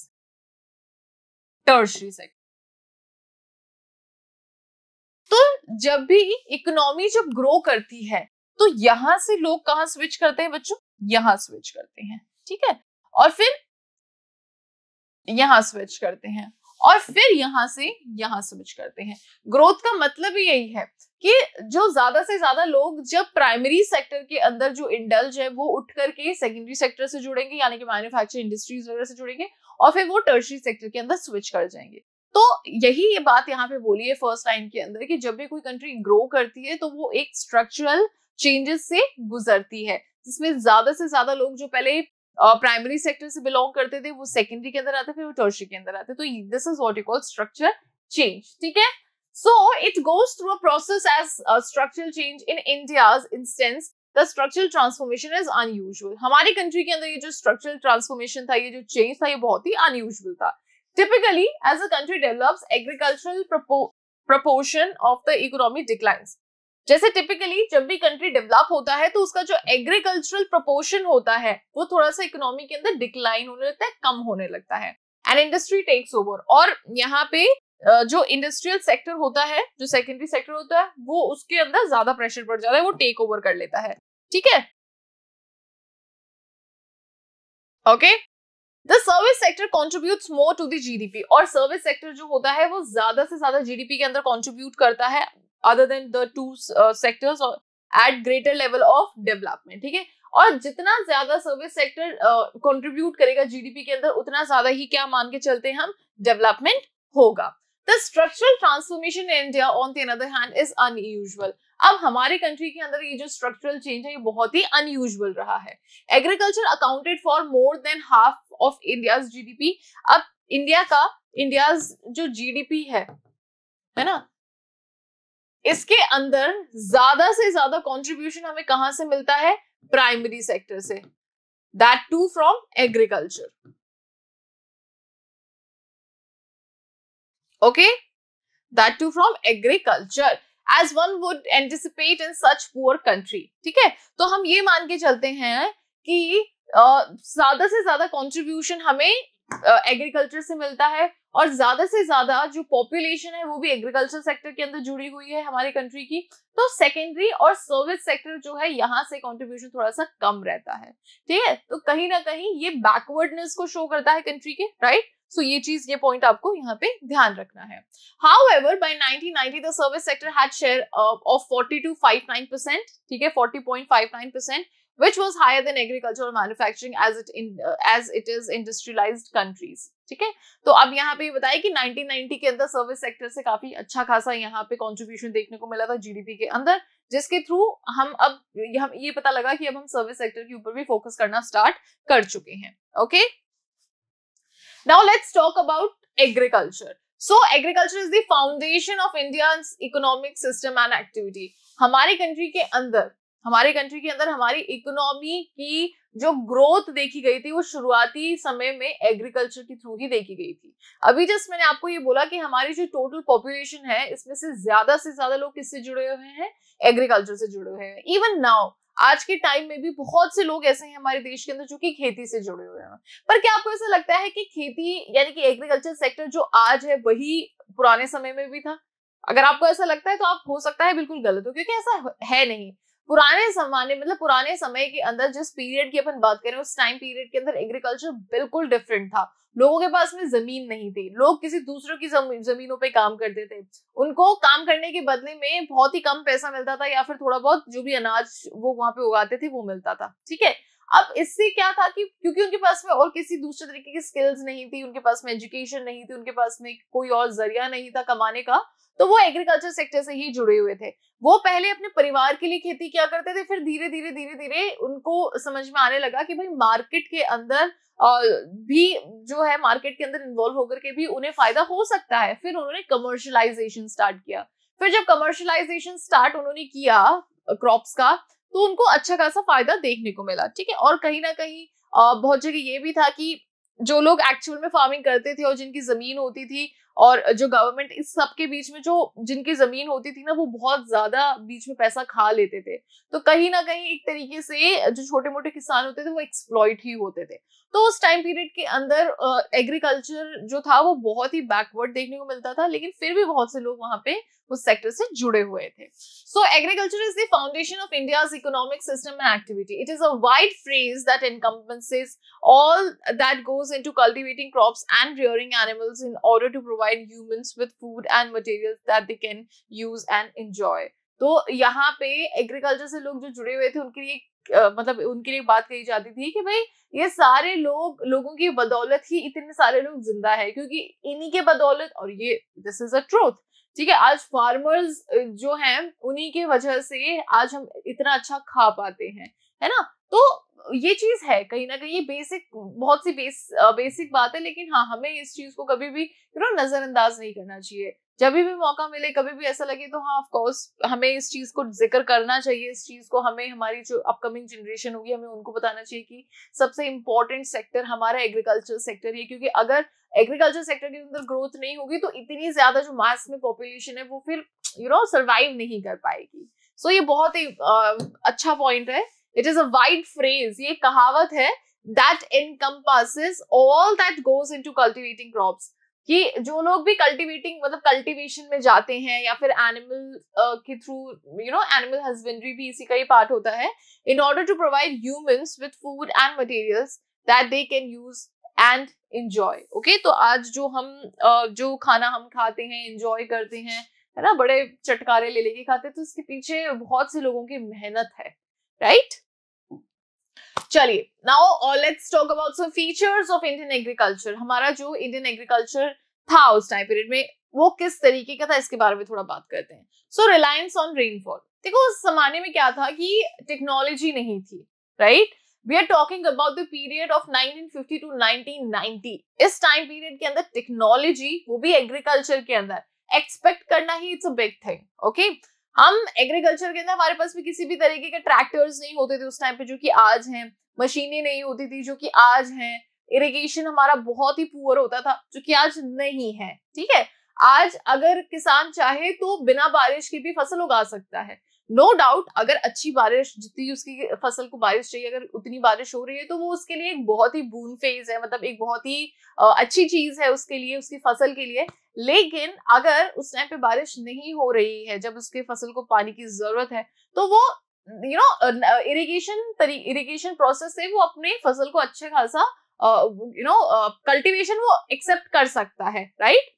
tertiary sector. तो जब भी इकोनॉमी जब ग्रो करती है, तो यहां से लोग कहां स्विच करते हैं बच्चों? यहां स्विच करते हैं. ठीक है. और फिर यहाँ स्विच करते हैं और फिर यहाँ से यहाँ स्विच करते हैं। ग्रोथ का मतलब ही यही है कि जो ज्यादा से ज्यादा लोग जब प्राइमरी सेक्टर के अंदर जो इंडल्ज है वो उठ करके सेकेंडरी सेक्टर से जुड़ेंगे, यानी कि मैन्युफैक्चरिंग इंडस्ट्रीज वगैरह से जुड़ेंगे और फिर वो टर्शरी सेक्टर के अंदर स्विच कर जाएंगे। तो यही ये बात यहाँ पे बोली है फर्स्ट लाइन के अंदर कि जब भी कोई कंट्री ग्रो करती है तो वो एक स्ट्रक्चरल चेंजेस से गुजरती है, जिसमें ज्यादा से ज्यादा लोग जो पहले प्राइमरी सेक्टर से बिलोंग करते थे वो सेकेंडरी के अंदर आते, फिर वो टर्शरी के अंदर आते। तो this is what you call structure change, ठीक है। So it goes through a process as a structural change. In India's instance, the structural transformation is unusual. हमारी कंट्री के अंदर ये जो structural transformation था, ये जो change था, ये बहुत ही unusual था। Typically, as a country develops, agricultural proportion of the economy declines. जैसे टिपिकली जब भी कंट्री डेवलप होता है तो उसका जो एग्रीकल्चरल प्रोपोर्शन होता है वो थोड़ा सा इकोनॉमी के अंदर डिक्लाइन होने लगता है, कम होने लगता है, एंड इंडस्ट्री टेक्स ओवर। और यहाँ पे जो इंडस्ट्रियल सेक्टर होता है, जो सेकेंडरी सेक्टर होता है, वो उसके अंदर ज्यादा प्रेशर पड़ जाता है, वो टेक ओवर कर लेता है, ठीक है। Okay, the service sector contributes more to the GDP, और सर्विस सेक्टर जो होता है वो ज्यादा से ज्यादा जीडीपी के अंदर कॉन्ट्रीब्यूट करता है other than the two sectors at greater level of development, ठीक है। और जितना ज्यादा सर्विस सेक्टर कंट्रीब्यूट करेगा जीडीपी के अंदर उतना ज्यादा ही क्या मान के चलते हैं हम, डेवलपमेंट होगा। The structural transformation in India, on the other hand, is unusual. अब हमारे कंट्री के अंदर ये जो स्ट्रक्चरल चेंज है ये बहुत ही अनयूजुअल रहा है। Agriculture accounted for more than half of India's GDP. अब इंडियाज जो जीडीपी है ना, इसके अंदर ज्यादा से ज्यादा कंट्रीब्यूशन हमें कहां से मिलता है, प्राइमरी सेक्टर से, that too from agriculture. Okay, that too from agriculture, as one would anticipate in such poor country, ठीक है। तो हम ये मान के चलते हैं कि ज्यादा से ज्यादा कंट्रीब्यूशन हमें एग्रीकल्चर से मिलता है, और ज्यादा से ज्यादा जो पॉपुलेशन है वो भी एग्रीकल्चर सेक्टर के अंदर जुड़ी हुई है हमारी कंट्री की। तो सेकेंडरी और सर्विस सेक्टर जो है यहाँ से कंट्रीब्यूशन थोड़ा सा कम रहता है, ठीक है। तो कहीं ना कहीं ये बैकवर्डनेस को शो करता है कंट्री के, राइट। सो ये चीज, ये पॉइंट आपको यहाँ पे ध्यान रखना है। However, by 1990 the service sector had share of 40.59%, ठीक है, 40.59%, which was higher than agriculture or manufacturing as it is industrialized countries, ठीक है। तो अब यहाँ पे बताया कि 1990 के अंदर सर्विस सेक्टर से काफी अच्छा खासा यहाँ पे कंट्रीब्यूशन देखने को मिला था जीडीपी के अंदर, जिसके थ्रू हम ये पता लगा कि अब हम सर्विस सेक्टर के ऊपर भी फोकस करना स्टार्ट कर चुके हैं। Okay, now let's talk about agriculture. So agriculture is the foundation of India's economic system and activity. हमारी कंट्री के अंदर हमारी इकोनॉमी की जो ग्रोथ देखी गई थी वो शुरुआती समय में एग्रीकल्चर के थ्रू ही देखी गई थी। अभी जस्ट मैंने आपको ये बोला कि हमारी जो टोटल पॉपुलेशन है इसमें से ज्यादा लोग किससे जुड़े हुए हैं, एग्रीकल्चर से जुड़े हुए हैं। इवन नाउ आज के टाइम में भी बहुत से लोग ऐसे हैं हमारे देश के अंदर जो कि खेती से जुड़े हुए हैं। पर क्या आपको ऐसा लगता है कि खेती यानी कि एग्रीकल्चर सेक्टर जो आज है वही पुराने समय में भी था? अगर आपको ऐसा लगता है तो आप हो सकता है बिल्कुल गलत हो, क्योंकि ऐसा है नहीं। पुराने समय के अंदर जिस पीरियड की अपन बात करें उस टाइम पीरियड के अंदर एग्रीकल्चर बिल्कुल डिफरेंट था। लोगों के पास में जमीन नहीं थी, लोग किसी दूसरों की जमीनों पे काम करते थे, उनको काम करने के बदले में बहुत ही कम पैसा मिलता था या फिर थोड़ा बहुत जो भी अनाज वो वहां पे उगाते थे वो मिलता था, ठीक है। अब इससे क्या था कि क्योंकि उनके पास में और किसी दूसरे तरीके की स्किल्स नहीं थी, उनके पास में एजुकेशन नहीं थी, उनके पास में कोई और जरिया नहीं था कमाने का, तो वो एग्रीकल्चर सेक्टर से ही जुड़े हुए थे। वो पहले अपने परिवार के लिए खेती किया करते थे, फिर धीरे धीरे उनको समझ में आने लगा कि भाई मार्केट के अंदर भी जो है मार्केट के अंदर इन्वॉल्व होकर के भी उन्हें फायदा हो सकता है। फिर उन्होंने कमर्शियलाइजेशन स्टार्ट किया। फिर जब कमर्शियलाइजेशन स्टार्ट उन्होंने किया क्रॉप्स का तो उनको अच्छा खासा फायदा देखने को मिला, ठीक है। और कहीं ना कहीं बहुत जगह ये भी था कि जो लोग एक्चुअल में फार्मिंग करते थे और जिनकी जमीन होती थी और जो गवर्नमेंट इस सब के बीच में जो जिनकी जमीन होती थी ना वो बहुत ज्यादा बीच में पैसा खा लेते थे, तो कहीं ना कहीं एक तरीके से जो छोटे मोटे किसान होते थे वो एक्सप्लॉइट ही होते थे। तो उस टाइम पीरियड के अंदर एग्रीकल्चर जो था वो बहुत ही बैकवर्ड देखने को मिलता था, लेकिन फिर भी बहुत से लोग वहां पे उस सेक्टर से जुड़े हुए थे। सो agriculture is the foundation of India's economic system and activity. It is a wide phrase that encompasses all that goes into cultivating crops and rearing animals in order to provide humans with food and materials that they can use and enjoy। तो यहाँ पे agriculture से लोग जो जुड़े हुए थे उनके लिए मतलब उनके लिए बात कही जाती थी कि भाई ये सारे लोगों की बदौलत ही इतने सारे लोग जिंदा है, क्योंकि इन्हीं के बदौलत, और ये दिस इज अ ट्रूथ, ठीक है, आज फार्मर्स जो हैं उन्हीं के वजह से आज हम इतना अच्छा खा पाते हैं, है ना। तो ये चीज है कहीं ना कहीं बेसिक, बहुत सी बेसिक बात है, लेकिन हाँ हमें इस चीज को कभी भी नजरअंदाज नहीं करना चाहिए। जब भी मौका मिले, कभी भी ऐसा लगे तो हाँ ऑफ कोर्स हमें इस चीज को जिक्र करना चाहिए। इस चीज को हमें हमारी जो अपकमिंग जनरेशन होगी हमें उनको बताना चाहिए कि सबसे इम्पोर्टेंट सेक्टर हमारा एग्रीकल्चर सेक्टर है, क्योंकि अगर एग्रीकल्चर सेक्टर के अंदर ग्रोथ नहीं होगी तो इतनी ज्यादा जो मास में पॉपुलेशन है वो फिर सर्वाइव नहीं कर पाएगी। सो ये बहुत ही अच्छा पॉइंट है। It is a wide phrase, ये कहावत है, that encompasses all that goes into cultivating crops, कि जो लोग भी कल्टीवेटिंग मतलब कल्टीवेशन में जाते हैं या फिर एनिमल के थ्रू एनिमल हस्बेंड्री भी इसी का ही पार्ट होता है, in order to provide humans with food and materials that they can use and enjoy. Okay, तो आज जो खाना हम खाते हैं, एंजॉय करते हैं, है ना, बड़े चटकारे ले लेके खाते हैं, तो इसके पीछे बहुत से लोगों की मेहनत है, राइट। चलिए, now let's talk about some features of Indian agriculture. हमारा जो इंडियन एग्रीकल्चर था उस टाइम पीरियड में वो किस तरीके का था, इसके बारे में थोड़ा बात करते हैं। सो रिलायंस ऑन रेनफॉल। देखो उस जमाने में क्या था कि टेक्नोलॉजी नहीं थी, right. We are talking about the period of 1950 to 1990। इस टाइम पीरियड के अंदर टेक्नोलॉजी, वो भी एग्रीकल्चर के अंदर, एक्सपेक्ट करना ही it's a big thing. Okay, हम एग्रीकल्चर के अंदर हमारे पास भी किसी भी तरीके के ट्रैक्टर्स नहीं होते थे उस टाइम पे जो कि आज हैं, मशीनें नहीं होती थी जो कि आज हैं, इरिगेशन हमारा बहुत ही पुअर होता था जो कि आज नहीं है, ठीक है। आज अगर किसान चाहे तो बिना बारिश के भी फसल उगा सकता है, नो डाउट। अगर अच्छी बारिश, जितनी उसकी फसल को बारिश चाहिए, अगर उतनी बारिश हो रही है तो वो उसके लिए एक बहुत ही बून फेज है, मतलब एक बहुत ही अच्छी चीज है उसके लिए, उसकी फसल के लिए। लेकिन अगर उस टाइम पे बारिश नहीं हो रही है, जब उसके फसल को पानी की जरूरत है, तो वो इरिगेशन प्रोसेस से वो अपने फसल को अच्छे खासा कल्टीवेशन वो एक्सेप्ट कर सकता है, राइट।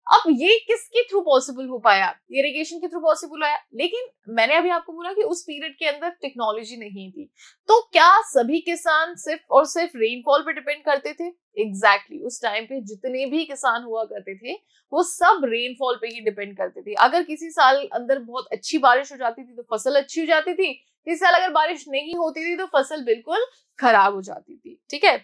अब ये किसके थ्रू पॉसिबल हो पाया, इरिगेशन के थ्रू पॉसिबल आया। लेकिन मैंने अभी आपको बोला कि उस पीरियड के अंदर टेक्नोलॉजी नहीं थी, तो क्या सभी किसान सिर्फ और सिर्फ रेनफॉल पे डिपेंड करते थे? एग्जैक्टली, उस टाइम पे जितने भी किसान हुआ करते थे वो सब रेनफॉल पे ही डिपेंड करते थे। अगर किसी साल अंदर बहुत अच्छी बारिश हो जाती थी तो फसल अच्छी हो जाती थी, किसी साल अगर बारिश नहीं होती थी तो फसल बिल्कुल खराब हो जाती थी, ठीक है।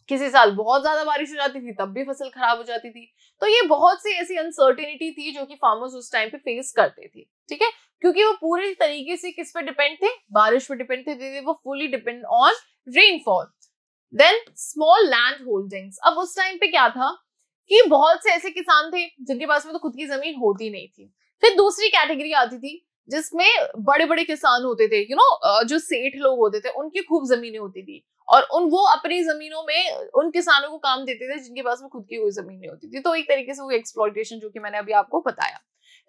किसी साल बहुत ज्यादा बारिश हो जाती थी तब भी फसल खराब हो जाती थी। तो ये बहुत सी ऐसी अनसर्टेनिटी थी जो कि फार्मर्स उस टाइम पे फेस करते थे, ठीक है, क्योंकि वो पूरी तरीके से किस पे डिपेंड थे, बारिश पे डिपेंड थे, वो fully depend on rainfall. Then small land holdings. अब उस टाइम पे क्या था कि बहुत से ऐसे किसान थे जिनके पास में तो खुद की जमीन होती नहीं थी। फिर दूसरी कैटेगरी आती थी जिसमें बड़े बड़े किसान होते थे, जो सेठ लोग होते थे, उनकी खूब जमीनें होती थी और वो अपनी जमीनों में उन किसानों को काम देते थे जिनके पास में खुद की कोई जमीन नहीं होती थी। तो एक तरीके से वो एक्सप्लॉइटेशन जो कि मैंने अभी आपको बताया।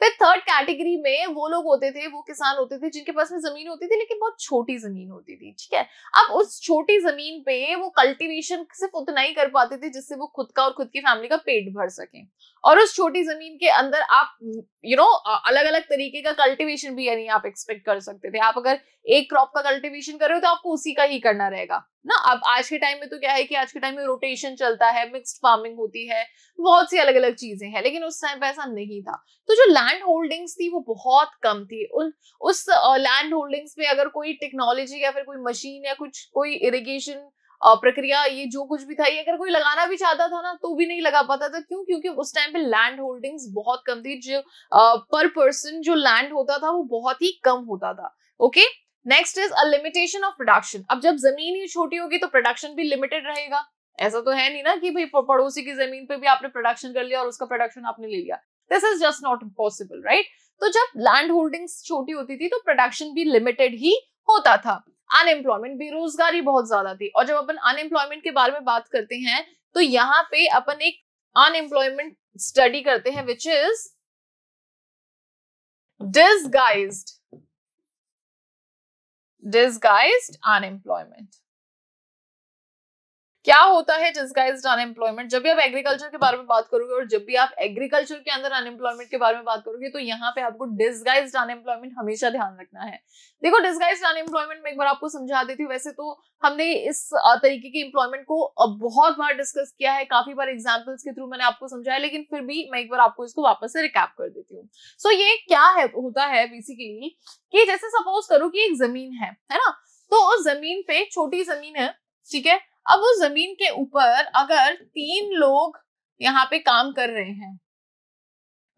फिर थर्ड कैटेगरी में वो लोग होते थे, वो किसान होते थे जिनके पास में जमीन होती थी लेकिन बहुत छोटी जमीन होती थी, ठीक है। अब उस छोटी जमीन पे वो कल्टीवेशन सिर्फ उतना ही कर पाते थे जिससे वो खुद का और खुद की फैमिली का पेट भर सके। और उस छोटी जमीन के अंदर आप अलग अलग तरीके का कल्टीवेशन भी यानी आप एक्सपेक्ट कर सकते थे। आप अगर एक क्रॉप का कल्टीवेशन कर रहे हो तो आपको उसी का ही करना रहेगा ना। अब आज के टाइम में तो क्या है कि आज के टाइम में रोटेशन चलता है, मिक्स्ड फार्मिंग होती है, बहुत सी अलग अलग चीजें हैं, लेकिन उस टाइम पे ऐसा नहीं था। तो जो लैंड होल्डिंग्स थी वो बहुत कम थी। उस लैंड होल्डिंग्स पे अगर कोई टेक्नोलॉजी या फिर कोई मशीन या कोई इरिगेशन प्रक्रिया, ये जो कुछ भी था, ये अगर कोई लगाना भी चाहता था ना तो भी नहीं लगा पाता था। क्यों? क्योंकि उस टाइम पे लैंड होल्डिंग्स बहुत कम थी। जो पर पर्सन जो लैंड होता था वो बहुत ही कम होता था। Okay, next is a limitation of production. अब जब जमीन ही छोटी होगी तो प्रोडक्शन भी लिमिटेड रहेगा, ऐसा तो है नहीं ना कि भाई पड़ोसी की जमीन पे भी आपने प्रोडक्शन कर लिया और उसका प्रोडक्शन आपने ले लिया। This is just not possible, right? तो जब लैंड होल्डिंग्स छोटी होती थी तो प्रोडक्शन भी लिमिटेड ही होता था। अनएम्प्लॉयमेंट, बेरोजगारी बहुत ज्यादा थी। और जब अपन अनएम्प्लॉयमेंट के बारे में बात करते हैं तो यहाँ पे अपन एक अनएम्प्लॉयमेंट स्टडी करते हैं विच इज डिसगाइज्ड अनएम्प्लॉयमेंट। क्या होता है डिसगाइज्ड अनएम्प्लॉयमेंट? जब भी आप एग्रीकल्चर के बारे में बात करोगे और जब भी आप एग्रीकल्चर के अंदर अनएम्प्लॉयमेंट के बारे में बात करोगे तो यहाँ पे आपको डिसगाइज्ड अनएम्प्लॉयमेंट हमेशा ध्यान रखना है। देखो, डिसगाइज्ड अनएम्प्लॉयमेंट में एक बार आपको समझा देती हूँ। वैसे तो हमने इस तरीके की एम्प्लॉयमेंट को बहुत बार डिस्कस किया है, काफी बार एग्जाम्पल्स के थ्रू मैंने आपको समझाया, लेकिन फिर भी मैं एक बार आपको इसको वापस से रिकैप कर देती हूँ। सो ये क्या है, होता है बेसिकली कि जैसे सपोज करो कि एक जमीन है ना, तो उस जमीन पे छोटी जमीन है, ठीक है। अब उस जमीन के ऊपर अगर 3 लोग यहाँ पे काम कर रहे हैं,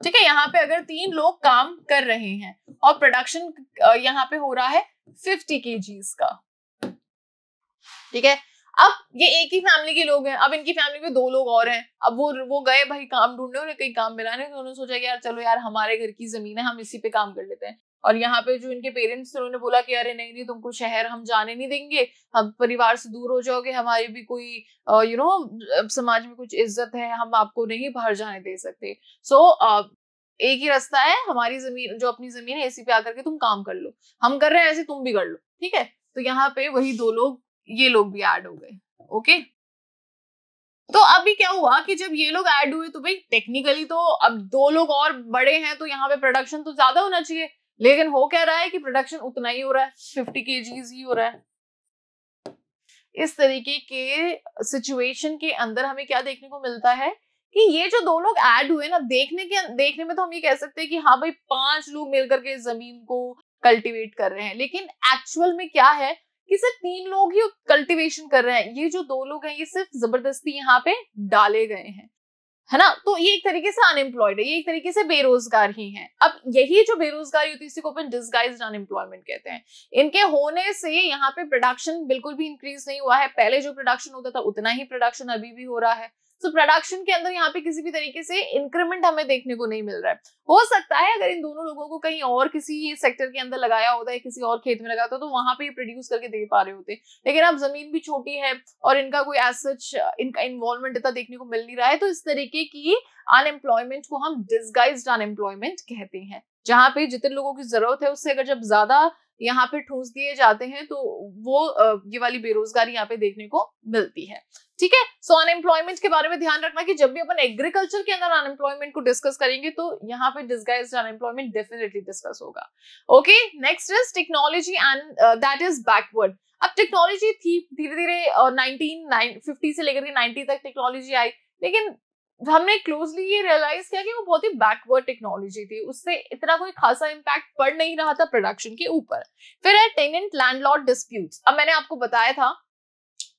ठीक है, यहाँ पे अगर 3 लोग काम कर रहे हैं और प्रोडक्शन यहाँ पे हो रहा है 50 kgs का, ठीक है। अब ये एक ही फैमिली के लोग हैं, अब इनकी फैमिली में 2 लोग और हैं। अब वो गए भाई काम ढूंढने, उन्हें कहीं काम मिला नहीं, तो उन्होंने सोचा कि यार चलो यार हमारे घर की जमीन है, हम इसी पे काम कर लेते हैं। और यहाँ पे जो इनके पेरेंट्स थे उन्होंने बोला कि अरे नहीं तुमको शहर हम जाने नहीं देंगे, हम परिवार से दूर हो जाओगे, हमारी भी कोई समाज में कुछ इज्जत है, हम आपको नहीं बाहर जाने दे सकते। सो एक ही रास्ता है, हमारी जमीन जो अपनी जमीन है इसी पे आकर के तुम काम कर लो, हम कर रहे हैं ऐसे तुम भी कर लो, ठीक है। तो यहाँ पे वही 2 लोग, ये लोग भी ऐड हो गए। ओके, तो अभी क्या हुआ कि जब ये लोग ऐड हुए तो भाई टेक्निकली तो अब 2 लोग और बड़े हैं, तो यहाँ पे प्रोडक्शन तो ज्यादा होना चाहिए, लेकिन हो क्या रहा है कि प्रोडक्शन उतना ही हो रहा है, 50 kgs ही हो रहा है। इस तरीके के सिचुएशन के अंदर हमें क्या देखने को मिलता है कि ये जो 2 लोग ऐड हुए ना, देखने में तो हम ये कह सकते हैं कि हाँ भाई 5 लोग मिलकर के जमीन को कल्टीवेट कर रहे हैं, लेकिन एक्चुअल में क्या है कि सिर्फ 3 लोग ही कल्टीवेशन कर रहे हैं। ये जो 2 लोग हैं ये सिर्फ जबरदस्ती यहाँ पे डाले गए हैं, है ना। तो ये एक तरीके से अनएम्प्लॉयड है, ये एक तरीके से बेरोजगार ही है। अब यही जो बेरोजगारी होती है इसी को अपन डिसगाइज्ड अनएम्प्लॉयमेंट कहते हैं। इनके होने से यहाँ पे प्रोडक्शन बिल्कुल भी इंक्रीज नहीं हुआ है, पहले जो प्रोडक्शन होता था उतना ही प्रोडक्शन अभी भी हो रहा है। तो प्रोडक्शन के अंदर यहाँ पे किसी भी तरीके से इंक्रीमेंट हमें देखने को नहीं मिल रहा है। हो सकता है अगर इन दोनों लोगों को कहीं और किसी सेक्टर के अंदर लगाया होता है, किसी और खेत में लगाया होता, तो वहां पे प्रोड्यूस करके दे पा रहे होते, लेकिन अब जमीन भी छोटी है और इनका कोई एज सच इनका इन्वॉल्वमेंट इतना देखने को मिल नहीं रहा है। तो इस तरीके की अनएम्प्लॉयमेंट को हम डिसगाइज्ड अनएम्प्लॉयमेंट कहते हैं, जहां पे जितने लोगों की जरूरत है उससे अगर जब ज्यादा यहाँ पे ठूस दिए जाते हैं तो वो ये वाली बेरोजगारी यहाँ पे देखने को मिलती है, ठीक है। सो अनएम्प्लॉयमेंट के बारे में ध्यान रखना कि जब भी अपन एग्रीकल्चर के अंदर अनएम्प्लॉयमेंट को डिस्कस करेंगे तो यहाँ पे डिसगाइज्ड अनएम्प्लॉयमेंट डेफिनेटली डिस्कस होगा। Okay, next is technology and that is backward. अब टेक्नोलॉजी थी धीरे धीरे 1950 से लेकर के 90 तक टेक्नोलॉजी आई, लेकिन हमने क्लोजली ये रियलाइज किया कि वो बहुत ही बैकवर्ड टेक्नोलॉजी थी, उससे इतना कोई खासा इम्पैक्ट पड़ नहीं रहा था प्रोडक्शन के ऊपर। फिर है टेनेंट लैंडलॉर्ड डिस्प्यूट्स। अब मैंने आपको बताया था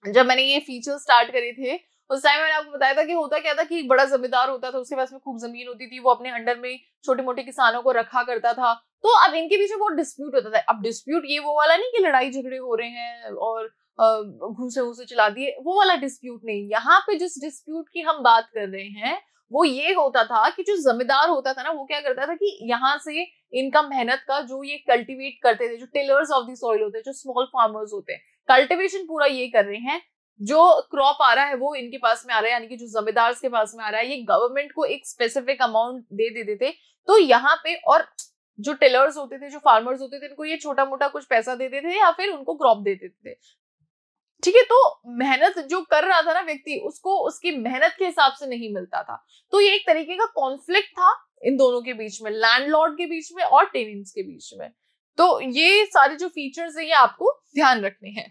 जब मैंने ये फीचर स्टार्ट करे थे उस टाइम मैंने आपको बताया था कि होता क्या था कि एक बड़ा जमींदार होता था, उसके पास में खूब जमीन होती थी, वो अपने अंडर में छोटे मोटे किसानों को रखा करता था। तो अब इनके बीच में बहुत डिस्प्यूट होता था। अब डिस्प्यूट ये वो वाला नहीं कि लड़ाई झगड़े हो रहे हैं और घूसे चला दिए, वो वाला डिस्प्यूट नहीं। यहाँ पे जिस डिस्प्यूट की हम बात कर रहे हैं वो ये होता था कि जो जमींदार होता था ना, वो क्या करता था कि यहाँ से इनका मेहनत का जो ये कल्टीवेट करते थे, जो टिलर्स ऑफ द सॉइल होते हैं, जो स्मॉल फार्मर्स होते हैं, कल्टीवेशन पूरा ये कर रहे हैं, जो क्रॉप आ रहा है वो इनके पास में आ रहा है, यानी कि जो जमींदार के पास में आ रहा है, ये गवर्नमेंट को एक स्पेसिफिक अमाउंट दे देते थे। तो यहाँ पे और जो टिलर्स होते थे, जो फार्मर्स होते थे, इनको ये छोटा मोटा कुछ पैसा देते थे या फिर उनको क्रॉप दे देते थे, ठीक है। तो मेहनत जो कर रहा था ना व्यक्ति, उसको उसकी मेहनत के हिसाब से नहीं मिलता था। तो ये एक तरीके का कॉन्फ्लिक्ट था इन दोनों के बीच में, लैंडलॉर्ड के बीच में और टेनेंट्स के बीच में। तो ये सारे जो फीचर्स है ये आपको ध्यान रखने हैं।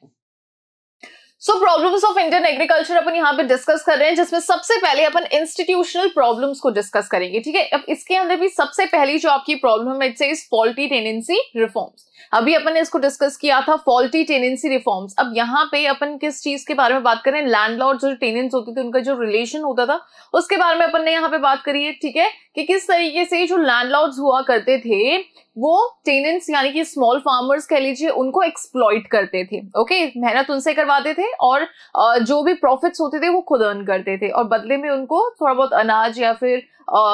So problems of Indian agriculture अपन यहाँ पे डिस्कस कर रहे हैं, जिसमें सबसे पहले अपन इंस्टीट्यूशनल प्रॉब्लम्स को डिस्कस करेंगे, ठीक है। अब इसके अंदर भी सबसे पहली जो आपकी प्रॉब्लम है, it's is faulty tenancy reforms. अभी अपन ने इसको डिस्कस किया था, फॉल्टी टेनेंसी रिफॉर्म्स। अब यहाँ पे अपन किस चीज के बारे में बात करें, लैंडलॉर्ड जो टेनेंट्स होते थे उनका जो रिलेशन होता था उसके बारे में अपन ने यहाँ पे बात करी है, ठीक है, कि किस तरीके से जो लैंडलॉर्ड्स हुआ करते थे वो टेनेंट्स यानी कि स्मॉल फार्मर्स कह लीजिए उनको एक्सप्लॉइट करते थे। ओके, मेहनत उनसे करवाते थे और जो भी प्रॉफिट्स होते थे वो खुद अर्न करते थे और बदले में उनको थोड़ा बहुत अनाज या फिर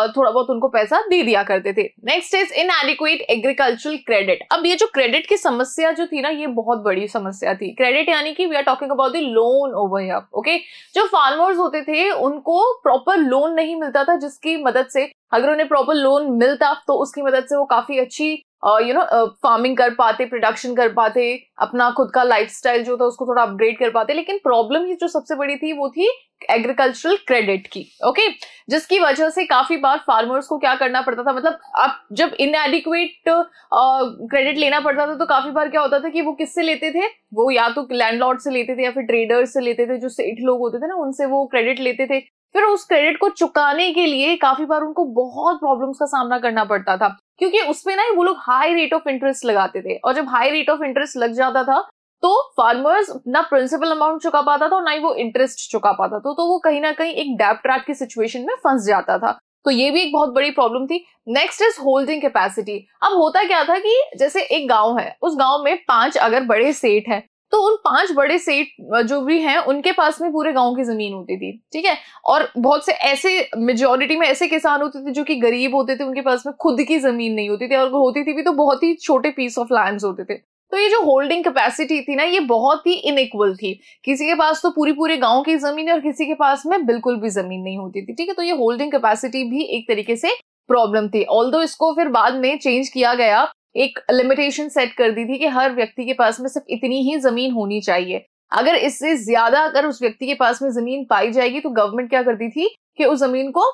थोड़ा बहुत उनको पैसा दे दिया करते थे। Next is इनएडिक्वेट agricultural credit. अब ये जो क्रेडिट की समस्या जो थी ना, ये बहुत बड़ी समस्या थी। क्रेडिट यानी कि we are talking about the loan over here, okay. जो फार्मर्स होते थे उनको प्रॉपर लोन नहीं मिलता था, जिसकी मदद से अगर उन्हें प्रॉपर लोन मिलता तो उसकी मदद से वो काफी अच्छी फार्मिंग कर पाते, प्रोडक्शन कर पाते, अपना खुद का लाइफस्टाइल जो था उसको थोड़ा अपग्रेड कर पाते। लेकिन प्रॉब्लम ही जो सबसे बड़ी थी वो थी एग्रीकल्चरल क्रेडिट की, ओके। जिसकी वजह से काफी बार फार्मर्स को क्या करना पड़ता था, मतलब अब जब इनएडिक्वेट क्रेडिट लेना पड़ता था तो काफी बार क्या होता था कि वो किससे लेते थे, वो या तो लैंडलॉर्ड से लेते थे या फिर ट्रेडर्स से लेते थे, जो सेठ लोग होते थे ना उनसे वो क्रेडिट लेते थे। फिर उस क्रेडिट को चुकाने के लिए काफी बार उनको बहुत प्रॉब्लम्स का सामना करना पड़ता था, क्योंकि उसमें ना वो लोग हाई रेट ऑफ इंटरेस्ट लगाते थे, और जब हाई रेट ऑफ इंटरेस्ट लग जाता था तो फार्मर्स ना प्रिंसिपल अमाउंट चुका पाता था और ना ही वो इंटरेस्ट चुका पाता था, तो वो कहीं ना कहीं एक डेब्ट ट्रैप की सिचुएशन में फंस जाता था। तो ये भी एक बहुत बड़ी प्रॉब्लम थी। Next is holding capacity. अब होता क्या था कि जैसे एक गांव है, उस गांव में 5 अगर बड़े सेठ हैं, तो उन 5 बड़े सेठ जो भी हैं उनके पास में पूरे गांव की जमीन होती थी, ठीक है। और बहुत से ऐसे मेजॉरिटी में ऐसे किसान होते थे जो कि गरीब होते थे, उनके पास में खुद की जमीन नहीं होती थी, और होती थी भी तो बहुत ही छोटे पीस ऑफ लैंड्स होते थे। तो ये जो होल्डिंग कैपेसिटी थी ना, ये बहुत ही इनइक्वल थी। किसी के पास तो पूरे गांव की जमीन है और किसी के पास में बिल्कुल भी जमीन नहीं होती थी, ठीक है। तो ये होल्डिंग कैपेसिटी भी एक तरीके से प्रॉब्लम थी। ऑल्दो इसको फिर बाद में चेंज किया गया, एक लिमिटेशन सेट कर दी थी कि हर व्यक्ति के पास में सिर्फ इतनी ही जमीन होनी चाहिए। अगर इससे ज्यादा अगर उस व्यक्ति के पास में जमीन पाई जाएगी तो गवर्नमेंट क्या करती थी कि उस जमीन को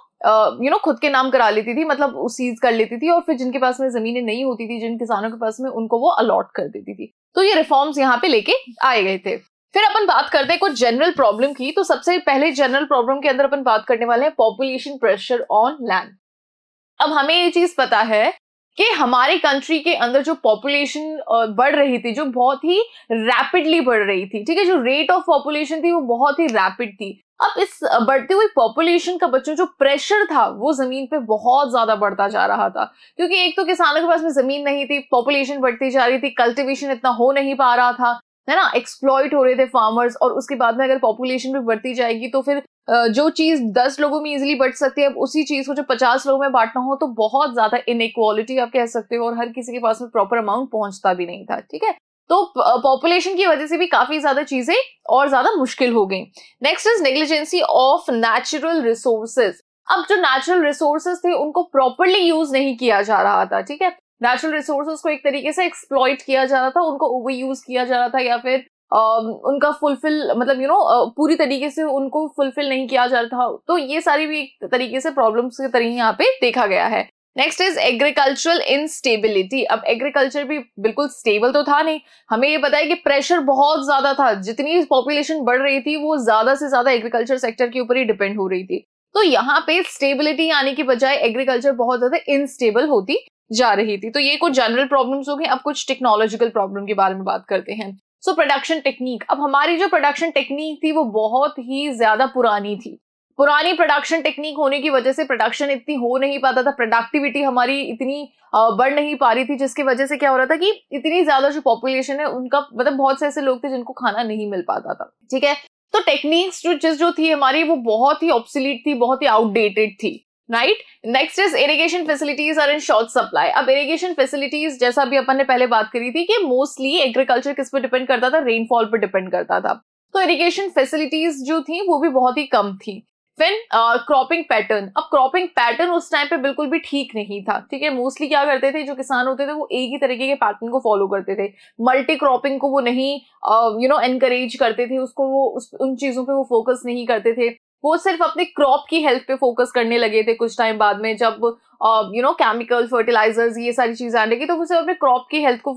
खुद के नाम करा लेती थी, मतलब सीज कर लेती थी, और फिर जिनके पास में जमीनें नहीं होती थी, जिन किसानों के पास में, उनको वो अलॉट कर देती थी। तो ये रिफॉर्म्स यहाँ पे लेके आए गए थे। फिर अपन बात करते हैं कुछ जनरल प्रॉब्लम की। तो सबसे पहले जनरल प्रॉब्लम के अंदर अपन बात करने वाले हैं पॉपुलेशन प्रेशर ऑन लैंड। अब हमें ये चीज पता है कि हमारी कंट्री के अंदर जो पॉपुलेशन बढ़ रही थी, जो बहुत ही रैपिडली बढ़ रही थी, ठीक है, जो रेट ऑफ पॉपुलेशन थी वो बहुत ही रैपिड थी। अब इस बढ़ती हुई पॉपुलेशन का बच्चों जो प्रेशर था वो जमीन पे बहुत ज्यादा बढ़ता जा रहा था, क्योंकि एक तो किसानों के पास में जमीन नहीं थी, पॉपुलेशन बढ़ती जा रही थी, कल्टीवेशन इतना हो नहीं पा रहा था, है ना, एक्सप्लॉइट हो रहे थे फार्मर्स। और उसके बाद में अगर पॉपुलेशन भी बढ़ती जाएगी तो फिर जो चीज 10 लोगों में इजीली बढ़ सकती है, अब उसी चीज को जो 50 लोगों में बांटना हो तो बहुत ज्यादा इनइक्वालिटी आप कह सकते हो, और हर किसी के पास में प्रॉपर अमाउंट पहुंचता भी नहीं था, ठीक है। तो पॉपुलेशन की वजह से भी काफी ज्यादा चीजें और ज्यादा मुश्किल हो गई। Next is negligence of natural resources. अब जो नेचुरल रिसोर्सेज थे उनको प्रॉपरली यूज नहीं किया जा रहा था, ठीक है। नेचुरल रिसोर्सेज को एक तरीके से एक्सप्लॉइट किया जा रहा था, उनको ओवर यूज किया जा रहा था, या फिर उनका फुलफिल मतलब पूरी तरीके से उनको फुलफिल नहीं किया जा रहा था। तो ये सारी भी एक तरीके से प्रॉब्लम्स के तरीके यहाँ पे देखा गया है। Next is agricultural instability. अब एग्रीकल्चर भी बिल्कुल स्टेबल तो था नहीं। हमें ये पता है कि प्रेशर बहुत ज्यादा था, जितनी पॉपुलेशन बढ़ रही थी वो ज्यादा से ज्यादा एग्रीकल्चर सेक्टर के ऊपर ही डिपेंड हो रही थी। तो यहाँ पे स्टेबिलिटी आने की बजाय एग्रीकल्चर बहुत ज्यादा इनस्टेबल होती जा रही थी। तो ये कुछ जनरल प्रॉब्लम्स हो गए। अब कुछ टेक्नोलॉजिकल प्रॉब्लम के बारे में बात करते हैं। So production technique. अब हमारी जो प्रोडक्शन टेक्निक थी वो बहुत ही ज्यादा पुरानी थी। पुरानी प्रोडक्शन टेक्निक होने की वजह से प्रोडक्शन इतनी हो नहीं पाता था, प्रोडक्टिविटी हमारी इतनी बढ़ नहीं पा रही थी, जिसकी वजह से क्या हो रहा था कि इतनी ज्यादा जो पॉपुलेशन है उनका मतलब बहुत से ऐसे लोग थे जिनको खाना नहीं मिल पाता था, ठीक है। तो टेक्निक्स जो थी हमारी वो बहुत ही ऑब्सोलीट थी, बहुत ही आउटडेटेड थी, right. Next is irrigation facilities are in short supply. अब इरिगेशन फैसिलिटीज जैसा भी अपन ने पहले बात करी थी कि मोस्टली एग्रीकल्चर किस पे डिपेंड करता था, रेनफॉल पे डिपेंड करता था। तो इरिगेशन फैसिलिटीज जो थी वो भी बहुत ही कम थी। फिर क्रॉपिंग पैटर्न। अब क्रॉपिंग पैटर्न उस टाइम पे बिल्कुल भी ठीक नहीं था, ठीक है। मोस्टली क्या करते थे जो किसान होते थे वो एक ही तरीके के पैटर्न को फॉलो करते थे, मल्टी क्रॉपिंग को वो नहीं एनकरेज करते थे, उसको वो उन चीजों पे वो फोकस नहीं करते थे। वो सिर्फ अपने क्रॉप की हेल्थ पे फोकस करने लगे थे कुछ टाइम बाद में, जब केमिकल फर्टिलाइजर्स ये सारी चीजें आने लगी, तो वो सिर्फ अपने क्रॉप की हेल्थ को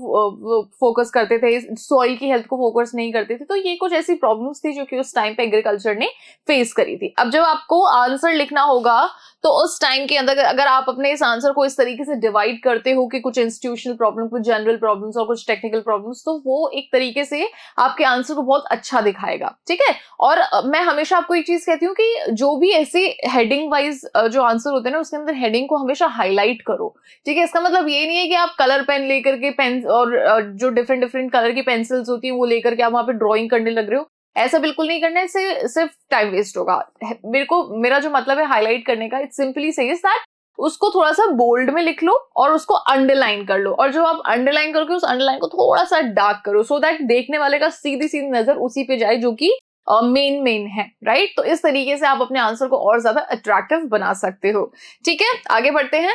फोकस करते थे, सॉइल की हेल्थ को फोकस नहीं करते थे। तो ये कुछ ऐसी प्रॉब्लम्स थी जो कि उस टाइम पे एग्रीकल्चर ने फेस करी थी। अब जब आपको आंसर लिखना होगा तो उस टाइम के अंदर अगर आप अपने इस आंसर को इस तरीके से डिवाइड करते हो कि कुछ इंस्टीट्यूशनल प्रॉब्लम, कुछ जनरल प्रॉब्लम्स और कुछ टेक्निकल प्रॉब्लम्स, तो वो एक तरीके से आपके आंसर को बहुत अच्छा दिखाएगा, ठीक है। और मैं हमेशा आपको एक चीज कहती हूँ कि जो भी ऐसे हेडिंग वाइज जो आंसर होते हैं ना उसके अंदर हेडिंग को हमेशा हाईलाइट करो, ठीक है। इसका मतलब ये नहीं है कि आप कलर पेन लेकर के पेन और जो डिफरेंट कलर की पेंसिल्स होती है वो लेकर के आप वहां पे ड्रॉइंग करने लग रहे हो। ऐसा बिल्कुल नहीं करना है, इससे सिर्फ टाइम वेस्ट होगा। मेरा जो मतलब है हाईलाइट करने का, इट सिंपली सेज दैट उसको थोड़ा सा बोल्ड में लिख लो और उसको अंडरलाइन कर लो, और जो आप अंडरलाइन करोगे उस अंडरलाइन को थोड़ा सा डार्क करो, सो दैट देखने वाले का सीधी सीधी नजर उसी पे जाए जो कि मेन है, राइट। तो इस तरीके से आप अपने आंसर को और ज्यादा अट्रैक्टिव बना सकते हो। ठीक है, आगे बढ़ते हैं।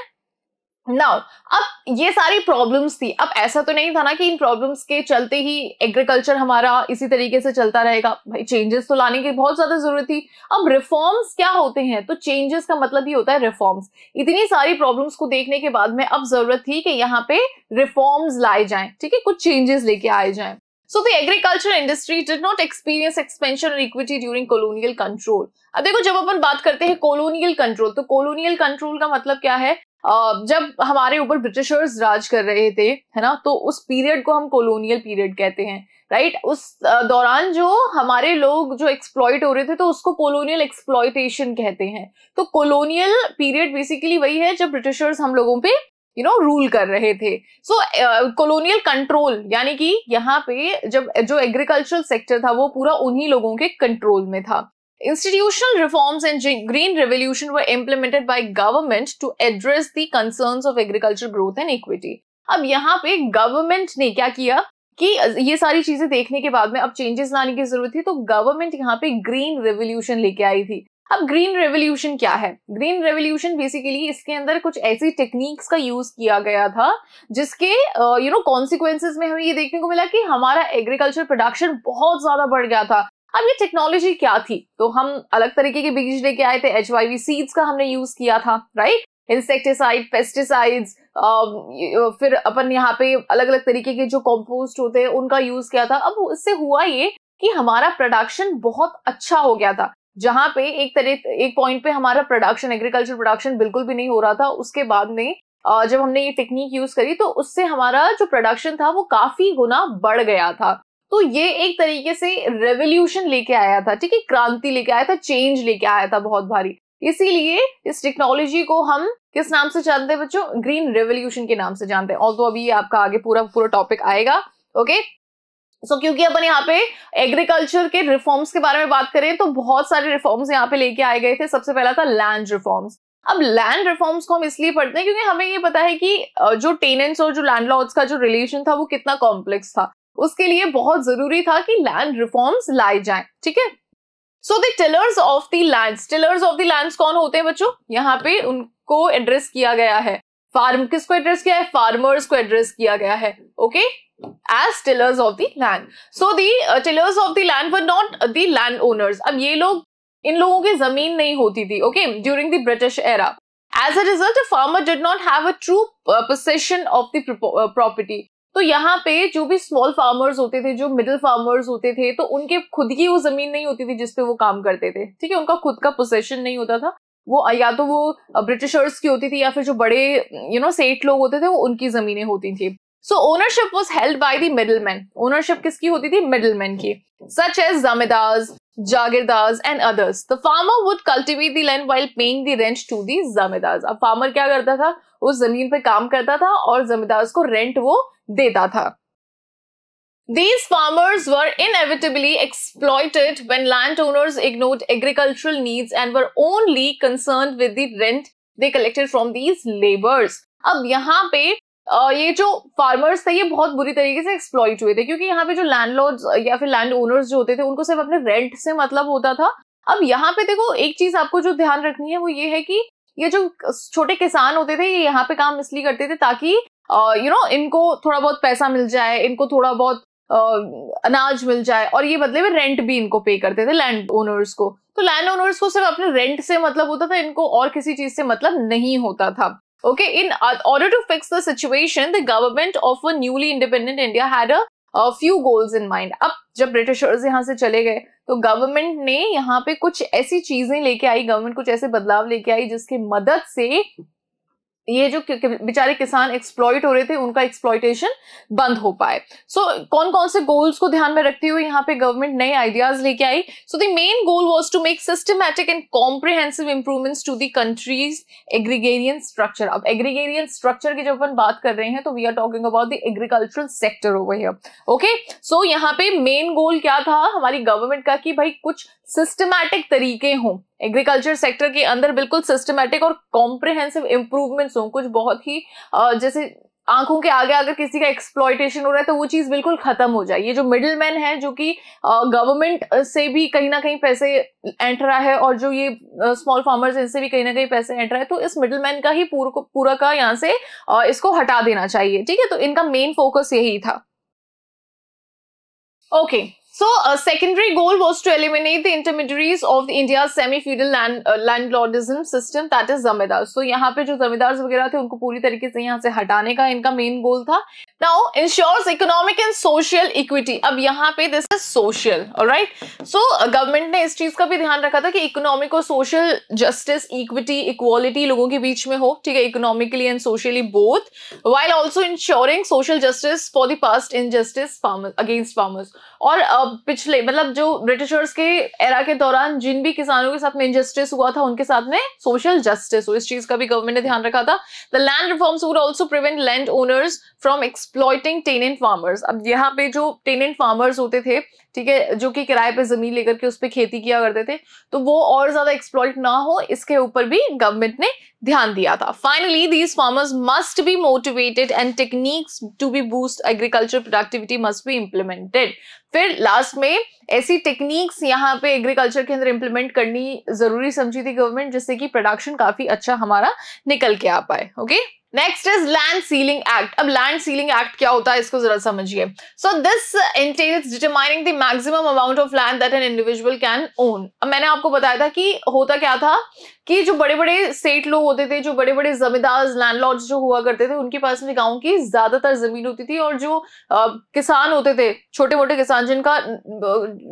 नाउ अब ये सारी प्रॉब्लम्स थी, अब ऐसा तो नहीं था ना कि इन प्रॉब्लम्स के चलते ही एग्रीकल्चर हमारा इसी तरीके से चलता रहेगा। भाई चेंजेस तो लाने की बहुत ज्यादा जरूरत थी। अब रिफॉर्म्स क्या होते हैं, तो चेंजेस का मतलब ही होता है रिफॉर्म्स। इतनी सारी प्रॉब्लम्स को देखने के बाद में अब जरूरत थी कि यहाँ पे रिफॉर्म्स लाए जाएं, ठीक है, कुछ चेंजेस लेके आए जाएं। So the agriculture industry did not experience expansion or equity during colonial control. अब देखो जब अपन बात करते हैं colonial control, तो colonial control का मतलब क्या है, जब हमारे ऊपर ब्रिटिशर्स राज कर रहे थे, है ना, तो उस पीरियड को हम कॉलोनियल पीरियड कहते हैं, राइट। उस दौरान जो हमारे लोग जो एक्सप्लॉइट हो रहे थे तो उसको कॉलोनियल एक्सप्लॉइटेशन कहते हैं। तो कॉलोनियल पीरियड बेसिकली वही है जब ब्रिटिशर्स हम लोगों पे रूल कर रहे थे। सो कॉलोनियल कंट्रोल यानी कि यहाँ पे जब जो एग्रीकल्चरल सेक्टर था वो पूरा उन्हीं लोगों के कंट्रोल में था। Institutional reforms and green revolution were implemented by government to address the concerns of agriculture growth and equity. अब यहाँ पे गवर्नमेंट ने क्या किया कि ये सारी चीजें देखने के बाद में अब चेंजेस लाने की जरूरत थी, तो गवर्नमेंट यहाँ पे ग्रीन रेवोल्यूशन लेके आई थी। अब ग्रीन रेवोल्यूशन क्या है? ग्रीन रेवोल्यूशन बेसिकली इसके अंदर कुछ ऐसी टेक्निक्स का यूज किया गया था जिसके कॉन्सिक्वेंसेस में हमें ये देखने को मिला कि हमारा एग्रीकल्चर प्रोडक्शन बहुत ज्यादा बढ़ गया था। अब ये टेक्नोलॉजी क्या थी, तो हम अलग तरीके के बीज लेके आए थे, HYV सीड्स का हमने यूज किया था, राइट, इंसेक्टिसाइड, पेस्टिसाइड्स, फिर अपन यहाँ पे अलग अलग तरीके के जो कंपोस्ट होते हैं उनका यूज किया था। अब इससे हुआ ये कि हमारा प्रोडक्शन बहुत अच्छा हो गया था। जहां पे एक पॉइंट पे हमारा प्रोडक्शन, एग्रीकल्चर प्रोडक्शन बिल्कुल भी नहीं हो रहा था, उसके बाद में जब हमने ये टेक्निक यूज करी तो उससे हमारा जो प्रोडक्शन था वो काफी गुना बढ़ गया था। तो ये एक तरीके से रेवोल्यूशन लेके आया था, ठीक है, क्रांति लेके आया था, चेंज लेके आया था बहुत भारी। इसीलिए इस टेक्नोलॉजी को हम किस नाम से जानते हैं बच्चों? ग्रीन रेवोल्यूशन के नाम से जानते हैं। ऑल्दो अभी आपका आगे पूरा टॉपिक आएगा, ओके। सो क्योंकि अपन यहाँ पे एग्रीकल्चर के रिफॉर्म्स के बारे में बात करें तो बहुत सारे रिफॉर्म्स यहाँ पे लेके आए गए थे। सबसे पहला था लैंड रिफॉर्म्स। अब लैंड रिफॉर्म्स को हम इसलिए पढ़ते हैं क्योंकि हमें ये पता है कि जो टेनेंट्स और जो लैंडलॉर्ड्स का जो रिलेशन था वो कितना कॉम्प्लेक्स था। उसके लिए बहुत जरूरी था कि लैंड रिफॉर्म्स लाए जाएं, ठीक है। So the tillers of the lands, tillers of the lands कौन होते हैं बच्चों? यहाँ पे उनको एड्रेस किया गया है। किसको एड्रेस किया है? फार्मर्स को एड्रेस किया गया है, okay, as tillers of the land. So the tillers of the land were not the land owners. अब ये लोग, इन लोगों की जमीन नहीं होती थी, okay, during the British era. As a result, a farmer did not have a true possession of the property. तो यहाँ पे जो भी स्मॉल फार्मर्स होते थे, जो मिडिल फार्मर्स होते थे, तो उनके खुद की वो जमीन नहीं होती थी जिसपे वो काम करते थे, ठीक है, उनका खुद का पोसेशन नहीं होता था। वो या तो वो ब्रिटिशर्स की होती थी या फिर जो बड़े सेठ लोग होते थे वो उनकी जमीनें होती थी। So ownership was held by the middlemen. Ownership किसकी होती थी? middlemen की, such as zamindars, jagirdars and others. The farmer would cultivate the land while paying the rent to the zamindars. अब farmer क्या करता था? उस जमीन पे काम करता था और जमींदार्स को रेंट वो देता था। These farmers were inevitably exploited when landowners ignored agricultural needs and were only concerned with the rent they collected from these laborers. अब यहाँ पे ये जो फार्मर्स थे ये बहुत बुरी तरीके से एक्सप्लॉइट हुए थे, क्योंकि यहाँ पे जो लैंडलॉर्ड्स या फिर लैंड ओनर्स जो होते थे उनको सिर्फ अपने रेंट से मतलब होता था। अब यहाँ पे देखो एक चीज आपको जो ध्यान रखनी है वो ये है कि ये जो छोटे किसान होते थे ये यहाँ पे काम इसलिए करते थे ताकि इनको थोड़ा बहुत पैसा मिल जाए, इनको थोड़ा बहुत अनाज मिल जाए, और ये बदले में रेंट भी इनको पे करते थे लैंड ओनर्स को। तो लैंड ओनर्स को सिर्फ अपने रेंट से मतलब होता था, इनको और किसी चीज से मतलब नहीं होता था। Okay, in order to fix the situation, the government of a newly independent India had a few goals in mind. अब जब ब्रिटिशर्स यहाँ से चले गए तो गवर्नमेंट ने यहाँ पे कुछ ऐसी चीजें लेके आई, गवर्नमेंट कुछ ऐसे बदलाव लेके आई जिसकी मदद से ये जो बेचारे किसान एक्सप्लॉइट हो रहे थे उनका एक्सप्लॉइटेशन बंद हो पाए। सो कौन कौन से गोल्स को ध्यान में रखते हुए यहाँ पे गवर्नमेंट नए आइडियाज लेके आई। So the main goal was to make systematic and comprehensive improvements to the country's agrarian structure. अब एग्रीगेरियन स्ट्रक्चर की जब अपन बात कर रहे हैं तो we are talking about the agricultural sector over here. Okay, so यहाँ पे मेन गोल क्या था हमारी गवर्नमेंट का कि भाई कुछ सिस्टमैटिक तरीके हों एग्रीकल्चर सेक्टर के अंदर, बिल्कुल सिस्टमैटिक और कॉम्प्रिहेंसिव इंप्रूवमेंट्स हों, कुछ बहुत ही जैसे आंखों के आगे अगर किसी का एक्सप्लॉइटेशन हो रहा है तो वो चीज बिल्कुल खत्म हो जाए। ये जो मिडिल मैन है जो कि गवर्नमेंट से भी कहीं ना कहीं पैसे एंट रहा है और जो ये स्मॉल फार्मर्स इनसे भी कहीं ना कहीं पैसे एंट रहा है, तो इस मिडिल मैन का ही पूरा का यहाँ से इसको हटा देना चाहिए। ठीक है, तो इनका मेन फोकस यही था। Okay, so a secondary goal was to eliminate the intermediaries of the India's semi-feudal landlordism system, that is zamindar. So यहाँ पे जो जमींदार वगैरह थे उनको पूरी तरीके से यहाँ से हटाने का इनका मेन गोल था। Now ensures economic and social equity. अब यहाँ पे this is social, alright? So government ने इस चीज का भी ध्यान रखा था कि इकोनॉमिक और सोशल जस्टिस, इक्विटी, इक्वालिटी लोगों के बीच में हो, ठीक है, economically and socially both, while also ensuring social justice for the past injustice against farmers. और पिछले मतलब जो ब्रिटिशर्स के एरा के दौरान जिन भी किसानों के साथ में इनजस्टिस हुआ था उनके साथ में सोशल जस्टिस हो, इस चीज का भी गवर्नमेंट ने ध्यान रखा था। The land reforms would also prevent land owners from exploiting tenant farmers. अब यहाँ पे जो टेनेंट फार्मर्स होते थे, ठीक है, जो कि किराए पे जमीन लेकर के उस पे खेती किया करते थे, तो वो और ज्यादा एक्सप्लॉइट ना हो, इसके ऊपर भी गवर्नमेंट ने ध्यान दिया था। Finally these farmers must be motivated and techniques to be boost agriculture productivity must be implemented. फिर लास्ट में ऐसी टेक्निक्स यहाँ पे एग्रीकल्चर के अंदर इंप्लीमेंट करनी जरूरी समझी थी गवर्नमेंट, जिससे कि प्रोडक्शन काफी अच्छा हमारा निकल के आ पाए। Okay, next is land ceiling act. अब लैंड सीलिंग एक्ट क्या होता है इसको जरा समझिए। So this entails determining the maximum amount of land that an individual can own. अब मैंने आपको बताया था कि होता क्या था कि जो बड़े बड़े सेठ लोग होते थे, जो बड़े बड़े जमींदार लैंडलॉर्ड्स जो हुआ करते थे, उनके पास में गांव की ज्यादातर जमीन होती थी, और जो किसान होते थे, छोटे मोटे किसान जिनका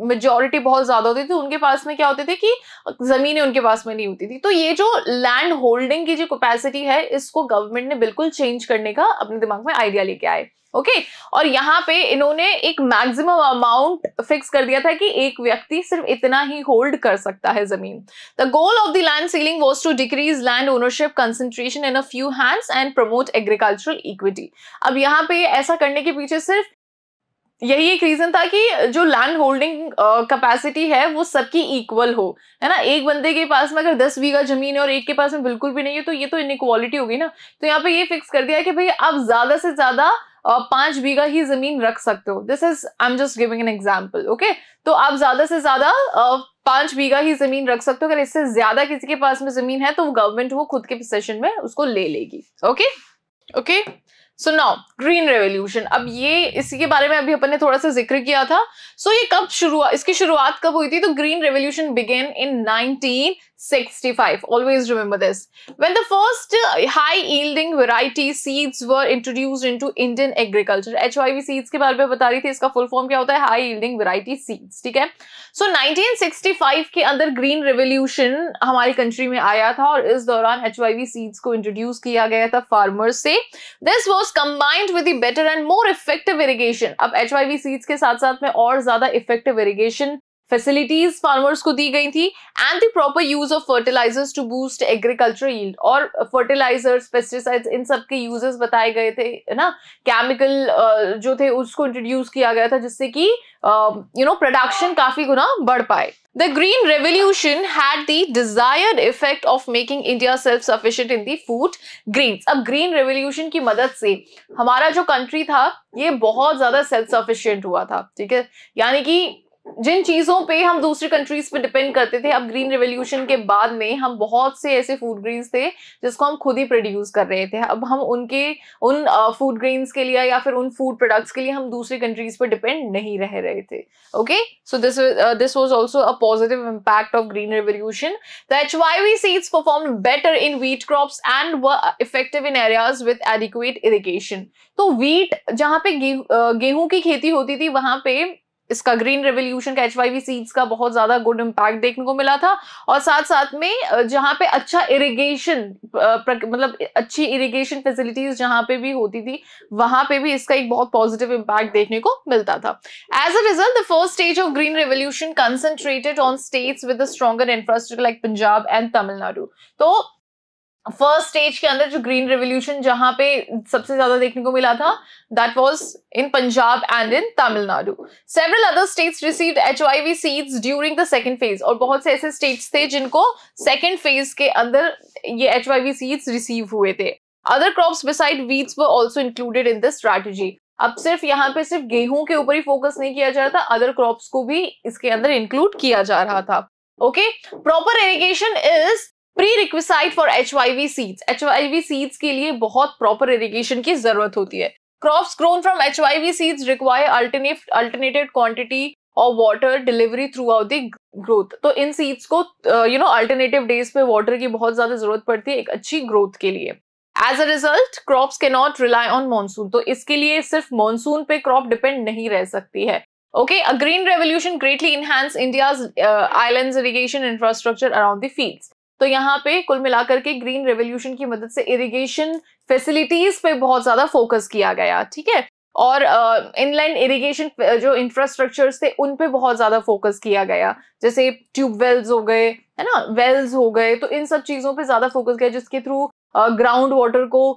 मेजॉरिटी बहुत ज्यादा होती थी, उनके पास में क्या होते थे कि जमीनें उनके पास में नहीं होती थी। तो ये जो लैंड होल्डिंग की जो कैपेसिटी है, इसको गवर्नमेंट ने बिल्कुल चेंज करने का अपने दिमाग में आइडिया लेके आए। ओके, और यहाँ पे इन्होंने एक मैक्सिमम अमाउंट फिक्स कर दिया था कि एक व्यक्ति सिर्फ इतना ही होल्ड कर सकता है जमीन। The goal of the land ceiling was to decrease land ownership concentration in a few hands and promote agricultural equity. अब यहाँ पे ऐसा करने के पीछे सिर्फ यही एक रीजन था कि जो लैंड होल्डिंग कैपेसिटी है वो सबकी इक्वल हो, है ना। एक बंदे के पास में अगर 10 बीघा जमीन है और एक के पास में बिल्कुल भी नहीं है, तो ये तो इनइक्वालिटी होगी ना। तो यहाँ पे ये फिक्स कर दिया है कि भाई आप ज्यादा से ज्यादा 5 बीघा ही जमीन रख सकते हो। This is I am just giving an example. Okay, तो आप ज्यादा से ज्यादा 5 बीघा ही जमीन रख सकते हो। अगर इससे ज्यादा किसी के पास में जमीन है तो वो गवर्नमेंट वो खुद के पोसेशन में उसको ले लेगी। Okay okay, so now green revolution. अब ये इसी के बारे में अभी अपन ने थोड़ा सा जिक्र किया था। सो ये कब इसकी शुरुआत कब हुई थी? तो green revolution began in 1965. Always remember this. When the first high yielding variety seeds were introduced into Indian agriculture. HYV seeds के बारे में बता रही थी, इसका फुल फॉर्म क्या होता है? High yielding variety seeds, ठीक है। सो 1965 के अंदर ग्रीन रेवोल्यूशन हमारी कंट्री में आया था, और इस दौरान HYV सीड्स को इंट्रोड्यूस किया गया था फार्मर्स से। This was combined with the better and more effective irrigation. अब HYV सीड्स के साथ साथ में और ज्यादा इफेक्टिव इरिगेशन फैसिलिटीज फार्मर्स को दी गई थी, and the proper use of fertilisers to boost agriculture yield. और फर्टिलाइजर्स, पेस्टिसाइड्स, इन सब के यूजेस बताए गए थे, है ना। केमिकल जो थे उसको इंट्रोड्यूस किया गया था, जिससे कि प्रोडक्शन काफी गुना बढ़ पाए। The Green Revolution had the desired effect of making India self-sufficient in the food grains. अब Green Revolution की मदद से हमारा जो कंट्री था ये बहुत ज्यादा सेल्फ सफिशिएंट हुआ था, ठीक है। यानी कि जिन चीजों पे हम दूसरी कंट्रीज पे डिपेंड करते थे, अब ग्रीन रेवोल्यूशन के बाद में हम बहुत से ऐसे फूड ग्रेन्स थे जिसको हम खुद ही प्रोड्यूस कर रहे थे। अब हम उन फूड ग्रेन्स के लिए या फिर उन फूड प्रोडक्ट्स के लिए हम दूसरी कंट्रीज पे डिपेंड नहीं रहे थे। Okay, so this was also a positive impact of green revolution. The HYV seeds performed better in wheat crops and were effective in areas with adequate irrigation. तो wheat, जहां पे गेहूं की खेती होती थी, वहां पे इसका ग्रीन रेवोल्यूशन का HYV सीड्स का बहुत ज्यादा गुड इम्पैक्ट देखने को मिला था। और साथ साथ में जहाँ पे अच्छा इरिगेशन मतलब अच्छी इरिगेशन फैसिलिटीज जहाँ पे भी होती थी वहां पे भी इसका एक बहुत पॉजिटिव इम्पैक्ट देखने को मिलता था। As a result the first stage of green revolution concentrated on states with a stronger infrastructure like Punjab and Tamil Nadu. तो फर्स्ट स्टेज के अंदर जो ग्रीन रेवोल्यूशन जहां पे सबसे ज्यादा देखने को मिला था that was in Punjab and in Tamil Nadu. Several other states received HYV seeds during the second phase, और बहुत से ऐसे स्टेट्स थे जिनको सेकंड फेज के अंदर ये HYV सीड्स रिसीव हुए थे। Other crops beside weeds were also included in this strategy. अब सिर्फ यहाँ पे सिर्फ गेहूं के ऊपर ही फोकस नहीं किया जा रहा था, अदर क्रॉप्स को भी इसके अंदर इंक्लूड किया जा रहा था। Okay, proper irrigation is prerequisite for HYV seeds. HYV seeds के लिए बहुत प्रॉपर इरिगेशन की जरूरत होती है। Crops grown from HYV seeds require alternated quantity और water delivery throughout the growth. तो इन सीड्स को अल्टरनेटिव डेज पे वाटर की बहुत ज्यादा जरूरत पड़ती है एक अच्छी ग्रोथ के लिए। As a result crops can not rely on monsoon. तो इसके लिए सिर्फ मॉनसून पे क्रॉप डिपेंड नहीं रह सकती है। Okay, a green revolution greatly enhanced India's islands irrigation infrastructure around the fields. तो यहाँ पे कुल मिलाकर के ग्रीन रेवोल्यूशन की मदद से इरिगेशन फैसिलिटीज पे बहुत ज्यादा फोकस किया गया, ठीक है, और इनलैंड इरिगेशन जो इंफ्रास्ट्रक्चर्स थे उन पे बहुत ज्यादा फोकस किया गया, जैसे ट्यूबवेल्स हो गए, है ना, वेल्स हो गए, तो इन सब चीजों पे ज्यादा फोकस किया जिसके थ्रू ग्राउंड वाटर को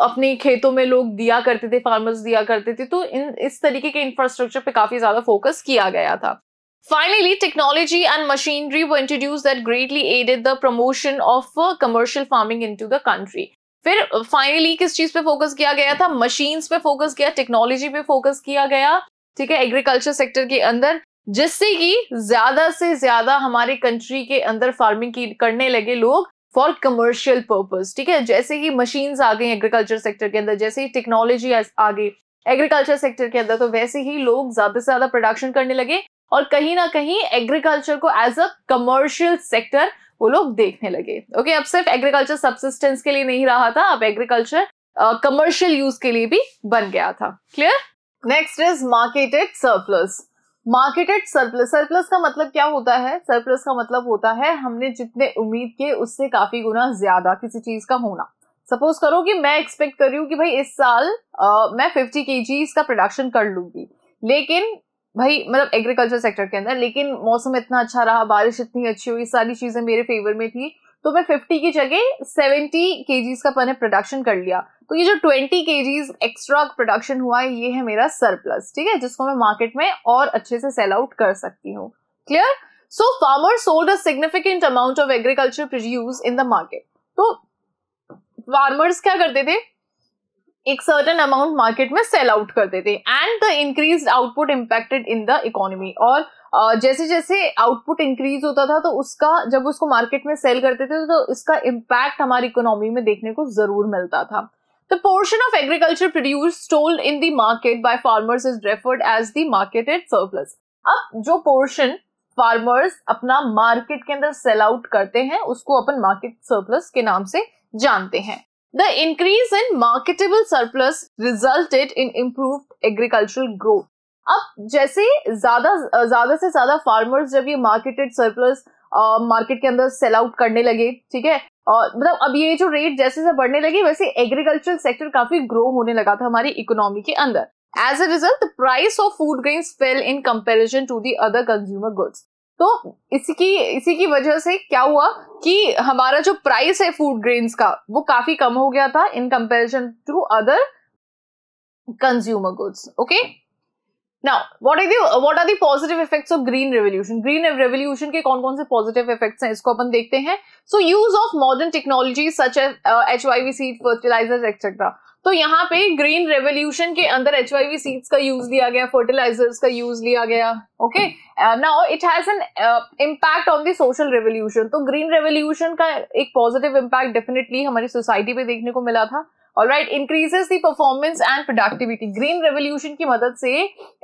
अपने खेतों में लोग दिया करते थे, फार्मर्स दिया करते थे। तो इस तरीके के इंफ्रास्ट्रक्चर पे काफी ज्यादा फोकस किया गया था। Finally, technology and machinery were introduced that greatly aided the promotion of commercial farming into the country. फिर फाइनली किस चीज पे फोकस किया गया था? मशीन्स पे फोकस किया, टेक्नोलॉजी पे फोकस किया गया, ठीक है, एग्रीकल्चर सेक्टर के अंदर, जिससे कि ज्यादा से ज्यादा हमारे कंट्री के अंदर फार्मिंग की करने लगे लोग फॉर कमर्शियल पर्पस, ठीक है। जैसे ही मशीन्स आ गई एग्रीकल्चर सेक्टर के अंदर, जैसे ही टेक्नोलॉजी आ गई एग्रीकल्चर सेक्टर के अंदर, तो वैसे ही लोग ज्यादा से ज्यादा प्रोडक्शन करने लगे और कहीं ना कहीं एग्रीकल्चर को एज अ कमर्शियल सेक्टर वो लोग देखने लगे। ओके, अब सिर्फ एग्रीकल्चर सबसिस्टेंस के लिए नहीं रहा था, अब एग्रीकल्चर कमर्शियल यूज के लिए भी बन गया था। Clear? Next is marketed surplus. Marketed surplus, surplus का मतलब क्या होता है? सरप्लस का मतलब होता है हमने जितने उम्मीद किए उससे काफी गुना ज्यादा किसी चीज का होना। सपोज करो कि मैं एक्सपेक्ट कर रही हूँ कि भाई इस साल मैं 50 kg का प्रोडक्शन कर लूंगी, लेकिन भाई मतलब एग्रीकल्चर सेक्टर के अंदर, लेकिन मौसम इतना अच्छा रहा, बारिश इतनी अच्छी हुई, सारी चीजें मेरे फेवर में थी, तो मैं 50 की जगह 70 kg का मैंने प्रोडक्शन कर लिया। तो ये जो 20 kg एक्स्ट्रा प्रोडक्शन हुआ है ये है मेरा सरप्लस, ठीक है, जिसको मैं मार्केट में और अच्छे से सेल आउट कर सकती हूँ। Clear? So farmers sold a significant amount of agriculture produce in the market. तो फार्मर्स क्या करते थे? एक सर्टेन अमाउंट मार्केट में सेल आउट करते थे and the increased output impacted in the economy. और जैसे जैसे आउटपुट इंक्रीज होता था तो उसका जब उसको मार्केट में सेल करते थे तो इसका इम्पैक्ट हमारी इकोनॉमी में देखने को जरूर मिलता था। The portion of agriculture produce sold in the market by farmers is referred as the marketed surplus. अब जो पोर्शन फार्मर्स अपना मार्केट के अंदर सेल आउट करते हैं उसको अपन मार्केट सरप्लस के नाम से जानते हैं। The increase in marketable surplus resulted in improved agricultural growth. अब जैसे ज्यादा से ज्यादा फार्मर्स जब ये मार्केटेड सरप्लस मार्केट के अंदर सेल आउट करने लगे, ठीक है, मतलब अब ये जो रेट जैसे जैसे बढ़ने लगे वैसे एग्रीकल्चरल सेक्टर काफी ग्रो होने लगा था हमारी इकोनॉमी के अंदर। As a result the price of food grains fell in comparison to the other consumer goods. तो इसी की वजह से क्या हुआ कि हमारा जो प्राइस है फूड ग्रेन्स का वो काफी कम हो गया था in comparison to other consumer goods. Okay, now what are the positive effects of green revolution? Green revolution के कौन कौन से पॉजिटिव इफेक्ट्स हैं इसको अपन देखते हैं। So use of modern technology such as HYV seed, fertilisers etcetera. तो यहाँ पे ग्रीन रेवोल्यूशन के अंदर HYV सीड्स का यूज लिया गया, फर्टिलाइजर्स का यूज लिया गया। Okay, now it has an impact on the social revolution. तो ग्रीन रेवोल्यूशन का एक पॉजिटिव इम्पैक्ट डेफिनेटली हमारी सोसाइटी पे देखने को मिला था। Alright, increases the performance and productivity. Green revolution की मदद से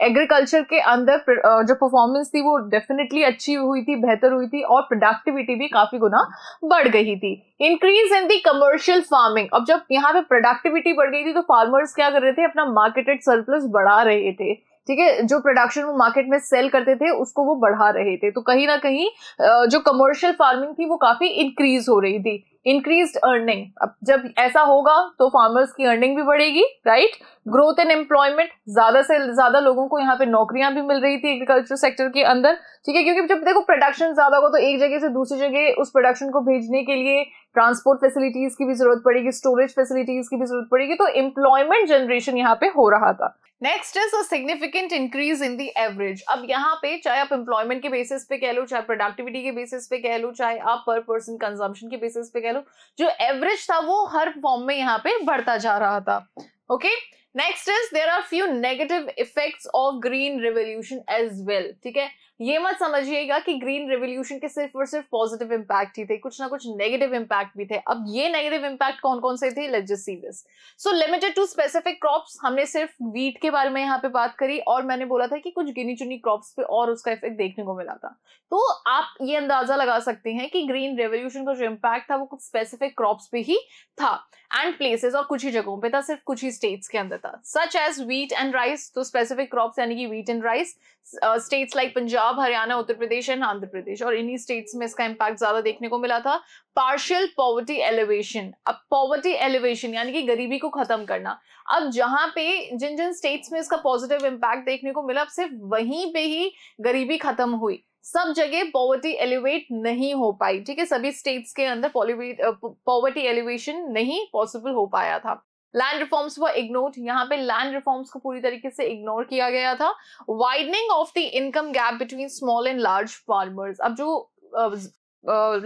एग्रीकल्चर के अंदर जो परफॉर्मेंस थी वो डेफिनेटली अच्छी हुई थी, बेहतर हुई थी, और प्रोडक्टिविटी भी काफी गुना बढ़ गई थी। Increase in the commercial farming. अब जब यहाँ पे प्रोडक्टिविटी बढ़ गई थी तो फार्मर्स क्या कर रहे थे? अपना मार्केटेड सरप्लस बढ़ा रहे थे, ठीक है, जो प्रोडक्शन वो मार्केट में सेल करते थे उसको वो बढ़ा रहे थे। तो कहीं ना कहीं जो कमर्शियल फार्मिंग थी वो काफी इंक्रीज हो रही थी, इंक्रीज्ड अर्निंग। अब जब ऐसा होगा तो फार्मर्स की अर्निंग भी बढ़ेगी, राइट। ग्रोथ इन एम्प्लॉयमेंट, ज्यादा से ज्यादा लोगों को यहाँ पे नौकरियां भी मिल रही थी एग्रीकल्चर सेक्टर के अंदर, ठीक है, क्योंकि जब देखो प्रोडक्शन ज्यादा होगा तो एक जगह से दूसरी जगह उस प्रोडक्शन को भेजने के लिए ट्रांसपोर्ट फैसिलिटीज की भी जरूरत पड़ेगी, स्टोरेज फैसिलिटीज की भी जरूरत पड़ेगी, तो एम्प्लॉयमेंट जनरेशन यहाँ पे हो रहा था। Next is a significant increase in the average. अब यहाँ पे चाहे आप एम्प्लॉयमेंट के बेसिस पे कह लो, चाहे प्रोडक्टिविटी के बेसिस पे कह लो, चाहे आप पर पर्सन कंजम्पशन के बेसिस पे कह लो, जो एवरेज था वो हर फॉर्म में यहाँ पे बढ़ता जा रहा था। Okay, next is there are few negative effects of green revolution as well. ठीक है, ये मत समझिएगा कि ग्रीन रेवोल्यूशन के सिर्फ और सिर्फ पॉजिटिव इंपैक्ट ही थे, कुछ ना कुछ नेगेटिव इंपैक्ट भी थे। अब ये नेगेटिव इंपैक्ट कौन कौन से थे, let's just see this. So limited to specific crops, हमने सिर्फ वीट के बारे में यहाँ पे बात करी, और मैंने बोला था कि कुछ गिनी चुनी क्रॉप्स पे और उसका इफेक्ट देखने को मिला था। तो आप ये अंदाजा लगा सकते हैं कि ग्रीन रेवोल्यूशन का जो इम्पैक्ट था वो कुछ स्पेसिफिक क्रॉप्स पे ही था एंड प्लेसेस, और कुछ ही जगहों पे था, सिर्फ कुछ ही स्टेट्स के अंदर था, such as wheat and rice. तो स्पेसिफिक क्रॉप्स यानी कि wheat and rice, states like Punjab, Haryana, Uttar Pradesh and Andhra Pradesh, और इन्हीं स्टेट्स में इसका इम्पैक्ट ज्यादा देखने को मिला था। पार्शियल पॉवर्टी एलिवेशन, अब पॉवर्टी एलिवेशन यानी कि गरीबी को खत्म करना। अब जहां पे जिन जिन स्टेट्स में इसका पॉजिटिव इम्पैक्ट देखने को मिला, अब सिर्फ वहीं पे ही गरीबी खत्म हुई, सब जगह पॉवर्टी एलिवेट नहीं हो पाई। ठीक है, सभी स्टेट्स के अंदर पॉवर्टी एलिवेशन नहीं पॉसिबल हो पाया था। लैंड रिफॉर्म्स वर इग्नोर्ड, यहाँ पे लैंड रिफॉर्म्स को पूरी तरीके से इग्नोर किया गया था। Widening of the income gap between small and large farmers, अब जो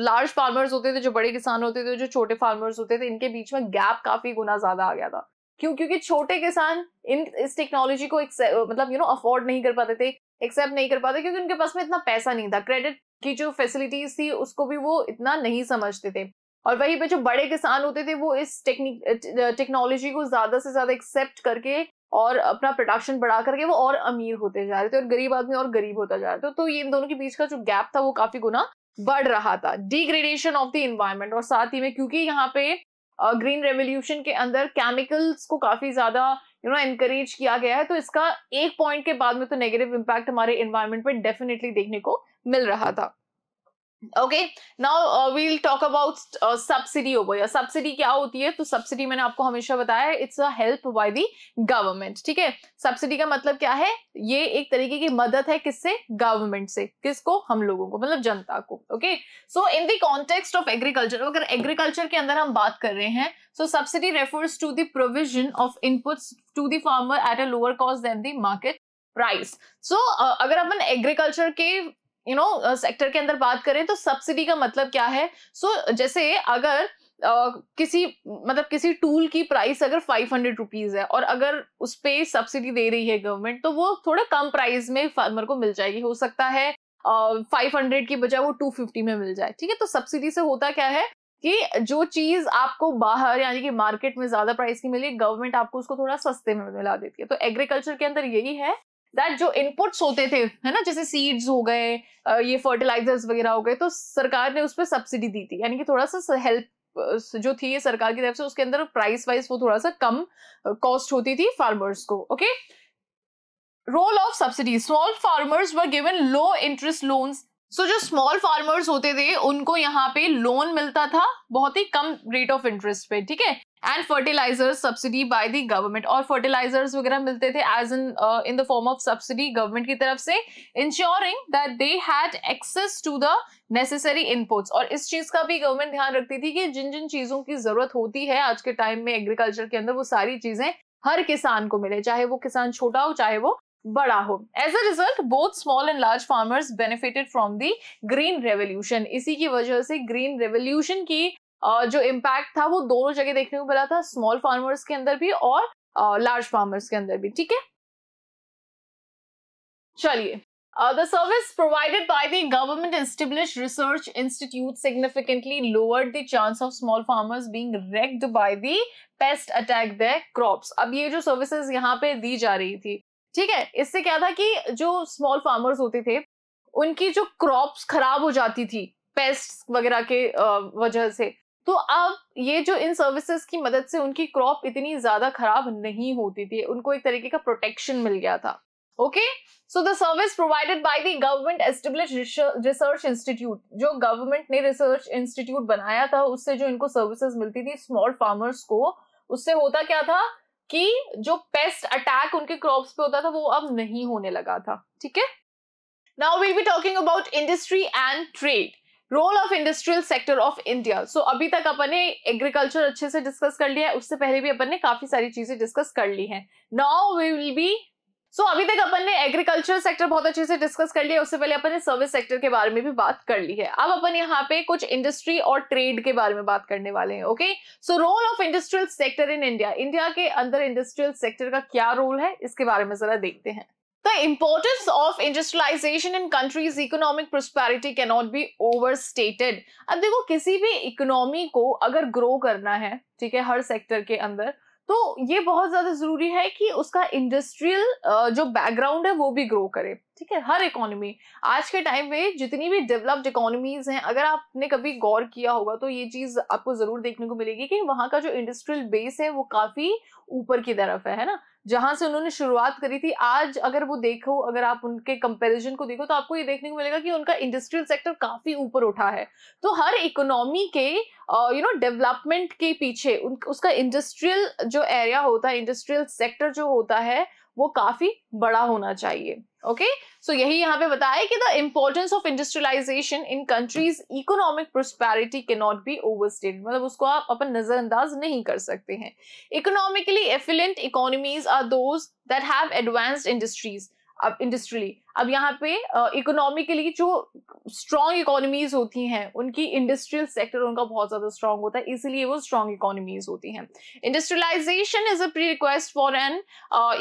लार्ज फार्मर्स होते थे, जो बड़े किसान होते थे, जो छोटे फार्मर्स होते थे, इनके बीच में गैप काफी गुना ज्यादा आ गया था। क्यों? क्योंकि छोटे किसान इस टेक्नोलॉजी को मतलब अफोर्ड नहीं कर पाते थे, एक्सेप्ट नहीं कर पाते, क्योंकि उनके पास में इतना पैसा नहीं था। क्रेडिट की जो फैसिलिटीज थी उसको भी वो इतना नहीं समझते थे। और वहीं पे जो बड़े किसान होते थे वो इस टेक्नोलॉजी को ज्यादा से ज्यादा एक्सेप्ट करके और अपना प्रोडक्शन बढ़ा करके वो और अमीर होते जा रहे थे, और गरीब आदमी और गरीब होता जा रहा था। तो ये इन दोनों के बीच का जो गैप था वो काफी गुना बढ़ रहा था। डिग्रेडेशन ऑफ द इन्वायरमेंट, और साथ ही में क्योंकि यहाँ पे ग्रीन रेवोल्यूशन के अंदर केमिकल्स को काफी ज्यादा एनकरेज किया गया है, तो इसका एक पॉइंट के बाद में तो नेगेटिव इम्पैक्ट हमारे एनवायरमेंट पे डेफिनेटली देखने को मिल रहा था। Okay, now we'll talk about subsidy over here. Subsidy क्या होती है? तो सब्सिडी मैंने आपको हमेशा बताया है, it's a help by the government. ठीक है, सब्सिडी का मतलब क्या है? ये एक तरीके की मदद है, किससे? गवर्नमेंट से। किसको? हम लोगों को, मतलब जनता को। Okay, so in the context of agriculture, अगर एग्रीकल्चर के अंदर हम बात कर रहे हैं, so subsidy refers to the provision of inputs to the farmer at a lower cost than the market price. So अगर अपन एग्रीकल्चर के सेक्टर के अंदर बात करें तो सब्सिडी का मतलब क्या है? जैसे अगर किसी टूल की प्राइस अगर 500 रुपीज है और अगर उस पे सब्सिडी दे रही है गवर्नमेंट, तो वो थोड़ा कम प्राइस में फार्मर को मिल जाएगी। हो सकता है 500 की बजाय वो 250 में मिल जाए। ठीक है, तो सब्सिडी से होता क्या है कि जो चीज आपको बाहर यानी कि मार्केट में ज्यादा प्राइस की मिली, गवर्नमेंट आपको उसको थोड़ा सस्ते में मिला देती है। तो एग्रीकल्चर के अंदर यही है दैट जो इनपुट्स होते थे, है ना, जैसे सीड्स हो गए, ये फर्टिलाइजर्स वगैरह हो गए, तो सरकार ने उस पर सब्सिडी दी थी, यानी कि थोड़ा सा हेल्प जो थी ये सरकार की तरफ से, उसके अंदर प्राइस वाइज वो थोड़ा सा कम कॉस्ट होती थी फार्मर्स को। Okay, role of subsidy, small farmers were given low interest loans. जो स्मॉल फार्मर्स होते थे उनको यहाँ पे लोन मिलता था बहुत ही कम रेट ऑफ इंटरेस्ट पे। ठीक है, and fertilisers subsidy by the government, और फर्टिलाइजर्स वगैरह मिलते थे as in the form of subsidy government की तरफ से, ensuring that they had access to the necessary inputs. और इस चीज का भी गवर्नमेंट ध्यान रखती थी कि जिन जिन चीजों की जरूरत होती है आज के टाइम में एग्रीकल्चर के अंदर, वो सारी चीजें हर किसान को मिले, चाहे वो किसान छोटा हो चाहे वो बड़ा हो। As a result both small and large farmers benefited from the green revolution. इसी की वजह से ग्रीन रेवोल्यूशन की जो इम्पैक्ट था वो दोनों जगह देखने को मिला था, स्मॉल फार्मर्स के अंदर भी और लार्ज फार्मर्स के अंदर भी। ठीक है, चलिए, the service provided by the government established research institute significantly lowered the chance of small farmers being wrecked by the pest attack their crops। अब ये जो सर्विसेज यहाँ पे दी जा रही थी, ठीक है, इससे क्या था कि जो स्मॉल फार्मर्स होते थे उनकी जो क्रॉप्स खराब हो जाती थी पेस्ट वगैरह के वजह से, तो अब ये जो इन सर्विसेज की मदद से उनकी क्रॉप इतनी ज्यादा खराब नहीं होती थी, उनको एक तरीके का प्रोटेक्शन मिल गया था। Okay, so the service provided by the government established research institute, जो गवर्नमेंट ने रिसर्च इंस्टीट्यूट बनाया था, उससे जो इनको सर्विसेज मिलती थी स्मॉल फार्मर्स को, उससे होता क्या था कि जो पेस्ट अटैक उनके क्रॉप्स पे होता था वो अब नहीं होने लगा था। ठीक है, now we'll be talking about industry and trade, role of industrial sector of India. So अभी तक अपन ने एग्रीकल्चर अच्छे से डिस्कस कर लिया है, उससे पहले भी अपन ने काफी सारी चीजें डिस्कस कर ली हैं। नाउ वी विल बी अभी तक अपन ने एग्रीकल्चर सेक्टर बहुत अच्छे से डिस्कस कर लिया, उससे पहले अपन ने सर्विस सेक्टर के बारे में भी बात कर ली है। अब अपन यहाँ पे कुछ इंडस्ट्री और ट्रेड के बारे में बात करने वाले हैं। Okay, so role of industrial sector in India, India के अंदर इंडस्ट्रियल सेक्टर का क्या रोल है इसके बारे में जरा देखते हैं। The importance of industrialization in countries' economic prosperity cannot be overstated. अब देखो, किसी भी इकोनॉमी को अगर ग्रो करना है, ठीक है, हर सेक्टर के अंदर, तो ये बहुत ज्यादा जरूरी है कि उसका इंडस्ट्रियल जो बैकग्राउंड है वो भी ग्रो करे। ठीक है, हर इकोनॉमी आज के टाइम में जितनी भी डेवलप्ड इकोनॉमीज हैं, अगर आपने कभी गौर किया होगा तो ये चीज आपको जरूर देखने को मिलेगी कि वहां का जो इंडस्ट्रियल बेस है वो काफी ऊपर की तरफ है ना, जहां से उन्होंने शुरुआत करी थी। आज अगर वो देखो, अगर आप उनके कंपैरिजन को देखो तो आपको ये देखने को मिलेगा कि उनका इंडस्ट्रियल सेक्टर काफी ऊपर उठा है। तो हर इकोनॉमी के डेवलपमेंट के पीछे उसका इंडस्ट्रियल जो एरिया होता है, इंडस्ट्रियल सेक्टर जो होता है, वो काफी बड़ा होना चाहिए। ओके, सो यही यहाँ पे बताया कि the importance of industrialisation in country's economic prosperity can not be overstated, मतलब उसको आप अपन नजरअंदाज नहीं कर सकते हैं। Economically affluent economies are those that have advanced industries. अब इंडस्ट्रियली, अब यहाँ पे इकोनॉमिकली जो स्ट्रॉन्ग इकोनॉमीज होती हैं उनकी इंडस्ट्रियल सेक्टर उनका बहुत ज्यादा स्ट्रॉन्ग होता है, इसीलिए वो स्ट्रॉन्ग इकोनॉमीज होती हैं। Industrialisation is a pre request for an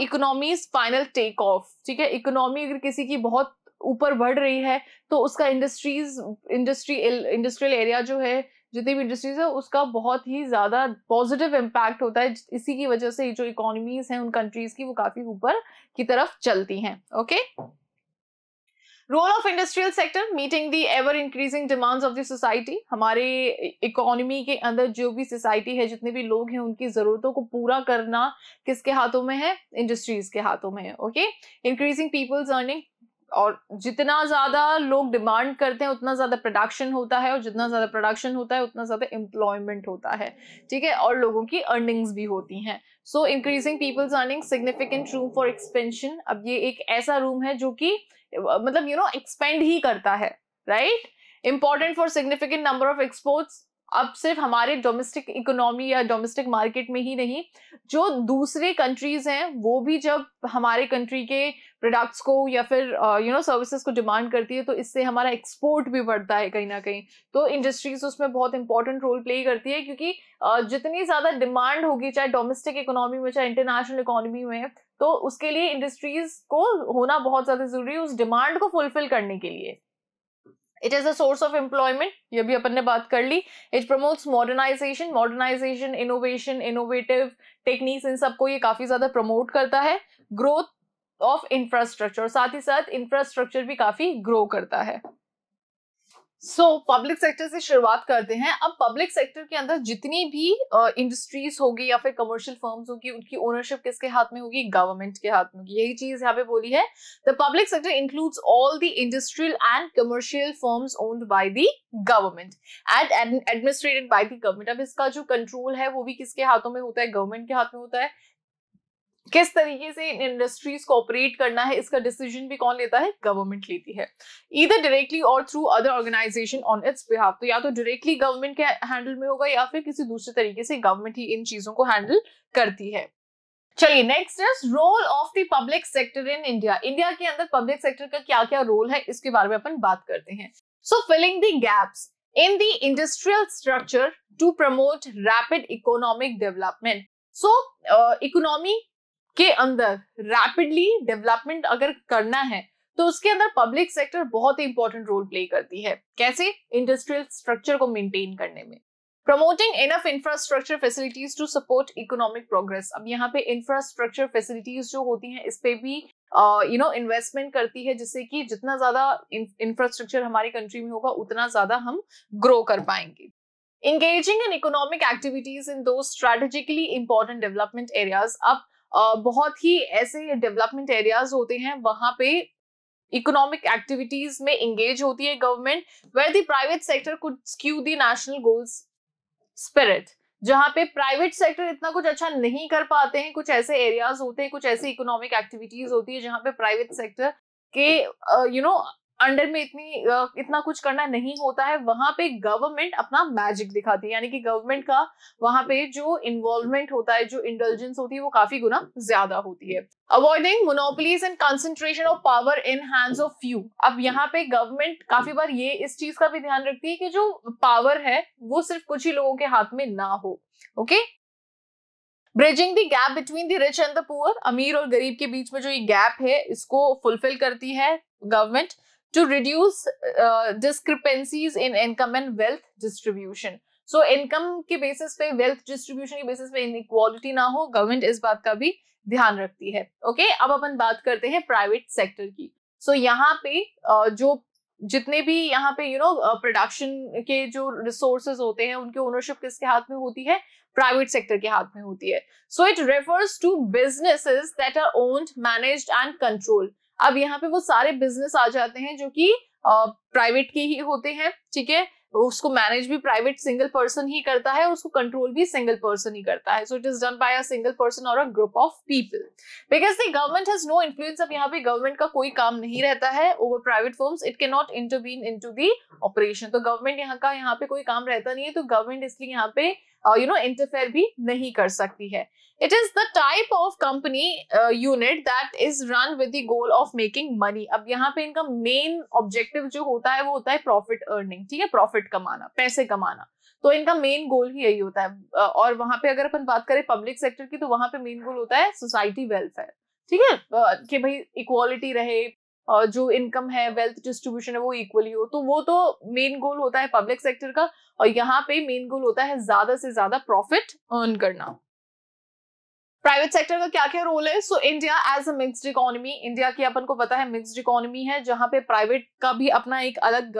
economy's final take off. ठीक है, इकोनॉमी अगर किसी की बहुत ऊपर बढ़ रही है तो उसका इंडस्ट्रियल एरिया जो है, जितनी भी इंडस्ट्रीज है, उसका बहुत ही ज्यादा पॉजिटिव इम्पैक्ट होता है। इसी की वजह से जो इकोनॉमीज हैं उन कंट्रीज की वो काफी ऊपर की तरफ चलती हैं। Okay, role of industrial sector meeting the ever increasing demands of the society. हमारे इकोनॉमी के अंदर जो भी सोसाइटी है, जितने भी लोग हैं, उनकी जरूरतों को पूरा करना किसके हाथों में है? इंडस्ट्रीज के हाथों में है। ओके, इंक्रीजिंग पीपल्स अर्निंग, और जितना ज्यादा लोग डिमांड करते हैं उतना ज्यादा प्रोडक्शन होता है, और जितना ज्यादा प्रोडक्शन होता है उतना ज्यादा एम्प्लॉयमेंट होता है। ठीक है, और लोगों की अर्निंग्स भी होती हैं। So increasing people's earning, significant room for expansion. अब ये एक ऐसा रूम है जो कि मतलब एक्सपेंड ही करता है, right. Important for significant number of exports. अब सिर्फ हमारे डोमेस्टिक इकोनॉमी या डोमेस्टिक मार्केट में ही नहीं, जो दूसरे कंट्रीज हैं वो भी जब हमारे कंट्री के प्रोडक्ट्स को या फिर सर्विसेज को डिमांड करती है, तो इससे हमारा एक्सपोर्ट भी बढ़ता है कहीं ना कहीं। तो इंडस्ट्रीज उसमें बहुत इंपॉर्टेंट रोल प्ले करती है, क्योंकि जितनी ज्यादा डिमांड होगी, चाहे डोमेस्टिक इकोनॉमी में चाहे इंटरनेशनल इकोनॉमी में, तो उसके लिए इंडस्ट्रीज को होना बहुत ज्यादा जरूरी है उस डिमांड को फुलफिल करने के लिए। It is a source of employment, ये भी अपन ने बात कर ली। It promotes modernisation, innovation, innovative techniques, इन सबको ये काफी ज्यादा प्रमोट करता है। ग्रोथ ऑफ इंफ्रास्ट्रक्चर, साथ ही साथ इंफ्रास्ट्रक्चर भी काफी ग्रो करता है। पब्लिक सेक्टर से शुरुआत करते हैं। अब पब्लिक सेक्टर के अंदर जितनी भी इंडस्ट्रीज होगी या फिर कमर्शियल फर्म्स होगी, उनकी ओनरशिप किसके हाथ में होगी? गवर्नमेंट के हाथ में होगी। यही चीज यहाँ पे बोली है, the public sector includes all the industrial and commercial firms owned by the government and administrated bye the government. अब इसका जो कंट्रोल है वो भी किसके हाथों में होता है? गवर्नमेंट के हाथ में होता है। किस तरीके से इंडस्ट्रीज को ऑपरेट करना है, इसका डिसीजन भी कौन लेता है? गवर्नमेंट लेती है, ईदर डायरेक्टली और through other organisation on its behalf. तो या तो डायरेक्टली गवर्नमेंट के हैंडल में होगा या फिर किसी दूसरे तरीके से गवर्नमेंट ही इन चीजों को हैंडल करती है। चलिए, next is role of the public sector in India. India के अंदर पब्लिक सेक्टर का क्या क्या रोल है, इसके बारे में अपन बात करते हैं। Filling the gaps in the industrial structure to promote rapid economic development. Economy के अंदर रैपिडली डेवलपमेंट अगर करना है तो उसके अंदर पब्लिक सेक्टर बहुत ही इंपॉर्टेंट रोल प्ले करती है। कैसे? इंडस्ट्रियल स्ट्रक्चर को मेंटेन करने में। Promoting enough infrastructure facilities to support economic progress. अब यहाँ पे इंफ्रास्ट्रक्चर फैसिलिटीज जो होती हैं, इस पे भी इन्वेस्टमेंट करती है, जिससे कि जितना ज्यादा इंफ्रास्ट्रक्चर हमारी कंट्री में होगा उतना ज्यादा हम ग्रो कर पाएंगे। Engaging in economic activities in those strategically important development areas. अब बहुत ही ऐसे डेवलपमेंट एरियाज होते हैं, वहां पे इकोनॉमिक एक्टिविटीज में एंगेज होती है government, where the private sector could skew the national goals spirit. जहां पे प्राइवेट सेक्टर इतना कुछ अच्छा नहीं कर पाते हैं, कुछ ऐसे एरियाज होते हैं, कुछ ऐसी इकोनॉमिक एक्टिविटीज होती है जहां पे प्राइवेट सेक्टर के अंडर में इतना कुछ करना नहीं होता है, वहां पे गवर्नमेंट अपना मैजिक दिखाती है। यानी कि गवर्नमेंट का वहां पे जो इन्वॉल्वमेंट होता है, जो इंटेलिजेंस होती है, वो काफी गुना ज्यादा होती है। Avoiding monopolies and concentration of power in hands of few. अब यहाँ पे गवर्नमेंट काफी बार ये इस चीज का भी ध्यान रखती है कि जो पावर है वो सिर्फ कुछ ही लोगों के हाथ में ना हो। Okay, bridging the gap between the rich and the poor. अमीर और गरीब के बीच में जो ये गैप है, इसको फुलफिल करती है government to reduce discrepancies in income and wealth distribution. So income के बेसिस पे, wealth distribution के बेसिस पे inequality ना हो, गवर्नमेंट इस बात का भी ध्यान रखती है। ओके, अब अपन बात करते हैं प्राइवेट सेक्टर की। सो यहाँ पे जो जितने भी यहाँ पे प्रोडक्शन के जो रिसोर्सेज होते हैं, उनकी ओनरशिप किसके हाथ में होती है? प्राइवेट सेक्टर के हाथ में होती है। So it refers to businesses that are owned, managed and controlled. अब यहाँ पे वो सारे बिजनेस आ जाते हैं जो कि प्राइवेट के ही होते हैं, ठीक है। उसको मैनेज भी प्राइवेट सिंगल पर्सन ही करता है, उसको कंट्रोल भी सिंगल पर्सन ही करता है। So it is done by a single person और a group of people, because the government has no influence. अब यहाँ पे गवर्नमेंट का कोई काम नहीं रहता है over private firms. It can not intervene into the operation. तो गवर्नमेंट यहाँ पे कोई काम रहता नहीं है, तो गवर्नमेंट इसलिए यहाँ पे इंटरफेयर भी नहीं कर सकती है। It is the type of company unit that is run with the goal of making money. अब यहाँ पे इनका मेन ऑब्जेक्टिव जो होता है वो होता है प्रॉफिट अर्निंग, ठीक है, प्रॉफिट कमाना, पैसे कमाना। तो इनका मेन गोल ही यही होता है। और वहां पे अगर अपन बात करें पब्लिक सेक्टर की, तो वहां पे मेन गोल होता है सोसाइटी वेलफेयर, ठीक है, कि भाई इक्वालिटी रहे, जो इनकम है, वेल्थ डिस्ट्रीब्यूशन है, वो इक्वली हो। तो वो तो मेन गोल होता है पब्लिक सेक्टर का, और यहाँ पे मेन गोल होता है ज्यादा से ज्यादा प्रॉफिट अर्न करना। प्राइवेट सेक्टर का क्या क्या रोल है? So India as a mixed economy, India की अपन को पता है मिक्स्ड इकोनॉमी है, जहां पे प्राइवेट का भी अपना एक अलग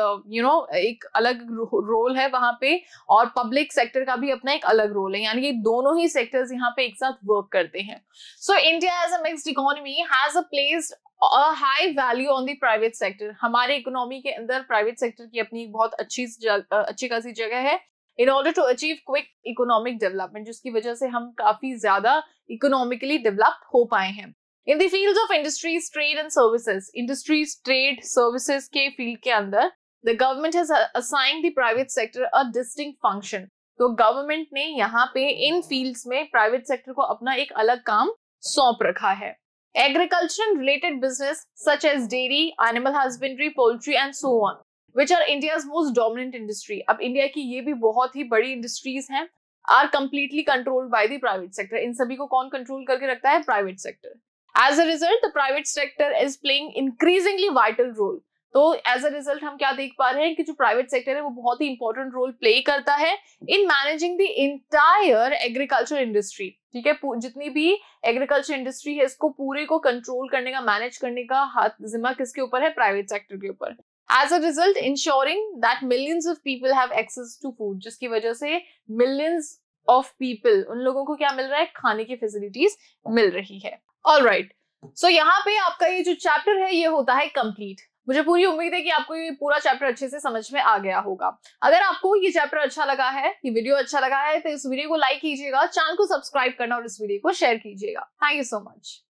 एक अलग रोल है वहां पे, और पब्लिक सेक्टर का भी अपना एक अलग रोल है, यानी कि दोनों ही सेक्टर्स यहाँ पे एक साथ वर्क करते हैं। So India as a mixed economy has placed a high value on the private sector। हमारे इकोनॉमी के अंदर प्राइवेट सेक्टर की अपनी एक बहुत अच्छी खासी जगह है, in order to achieve quick economic development, जिसकी वजह से हम काफी ज्यादा इकोनॉमिकली डेवलप हो पाए हैं। In the fields of industries, trade and services, industries, trade, services के फील्ड के अंदर the government has assigned the private sector a distinct function। तो गवर्नमेंट ने यहाँ पे इन फील्ड्स में प्राइवेट सेक्टर को अपना एक अलग काम सौंप रखा है। Agriculture and related business such as dairy, animal husbandry, poultry and so on, which are India's most dominant industry। अब इंडिया की ये भी बहुत ही बड़ी इंडस्ट्रीज हैं, are completely controlled by the private sector। इन सभी को कौन कंट्रोल करके रखता है? Private sector. As a result, the private sector is playing increasingly vital role। तो एज अ रिजल्ट हम क्या देख पा रहे हैं कि जो प्राइवेट सेक्टर है वो बहुत ही इंपॉर्टेंट रोल प्ले करता है in managing the entire agriculture industry, ठीक है। जितनी भी एग्रीकल्चर इंडस्ट्री है, इसको पूरे को कंट्रोल करने का, मैनेज करने का हाथ जिम्मा किसके ऊपर है? प्राइवेट सेक्टर के ऊपर। As a result, ensuring that millions of people have access to food, जिसकी वजह से millions of people, उन लोगों को क्या मिल रहा है? खाने की फैसिलिटीज मिल रही है। Alright, so यहाँ पे आपका ये जो चैप्टर है ये होता है कंप्लीट। मुझे पूरी उम्मीद है कि आपको ये पूरा चैप्टर अच्छे से समझ में आ गया होगा। अगर आपको ये चैप्टर अच्छा लगा है, ये वीडियो अच्छा लगा है, तो इस वीडियो को लाइक कीजिएगा, चैनल को सब्सक्राइब करना और इस वीडियो को शेयर कीजिएगा। Thank you so much.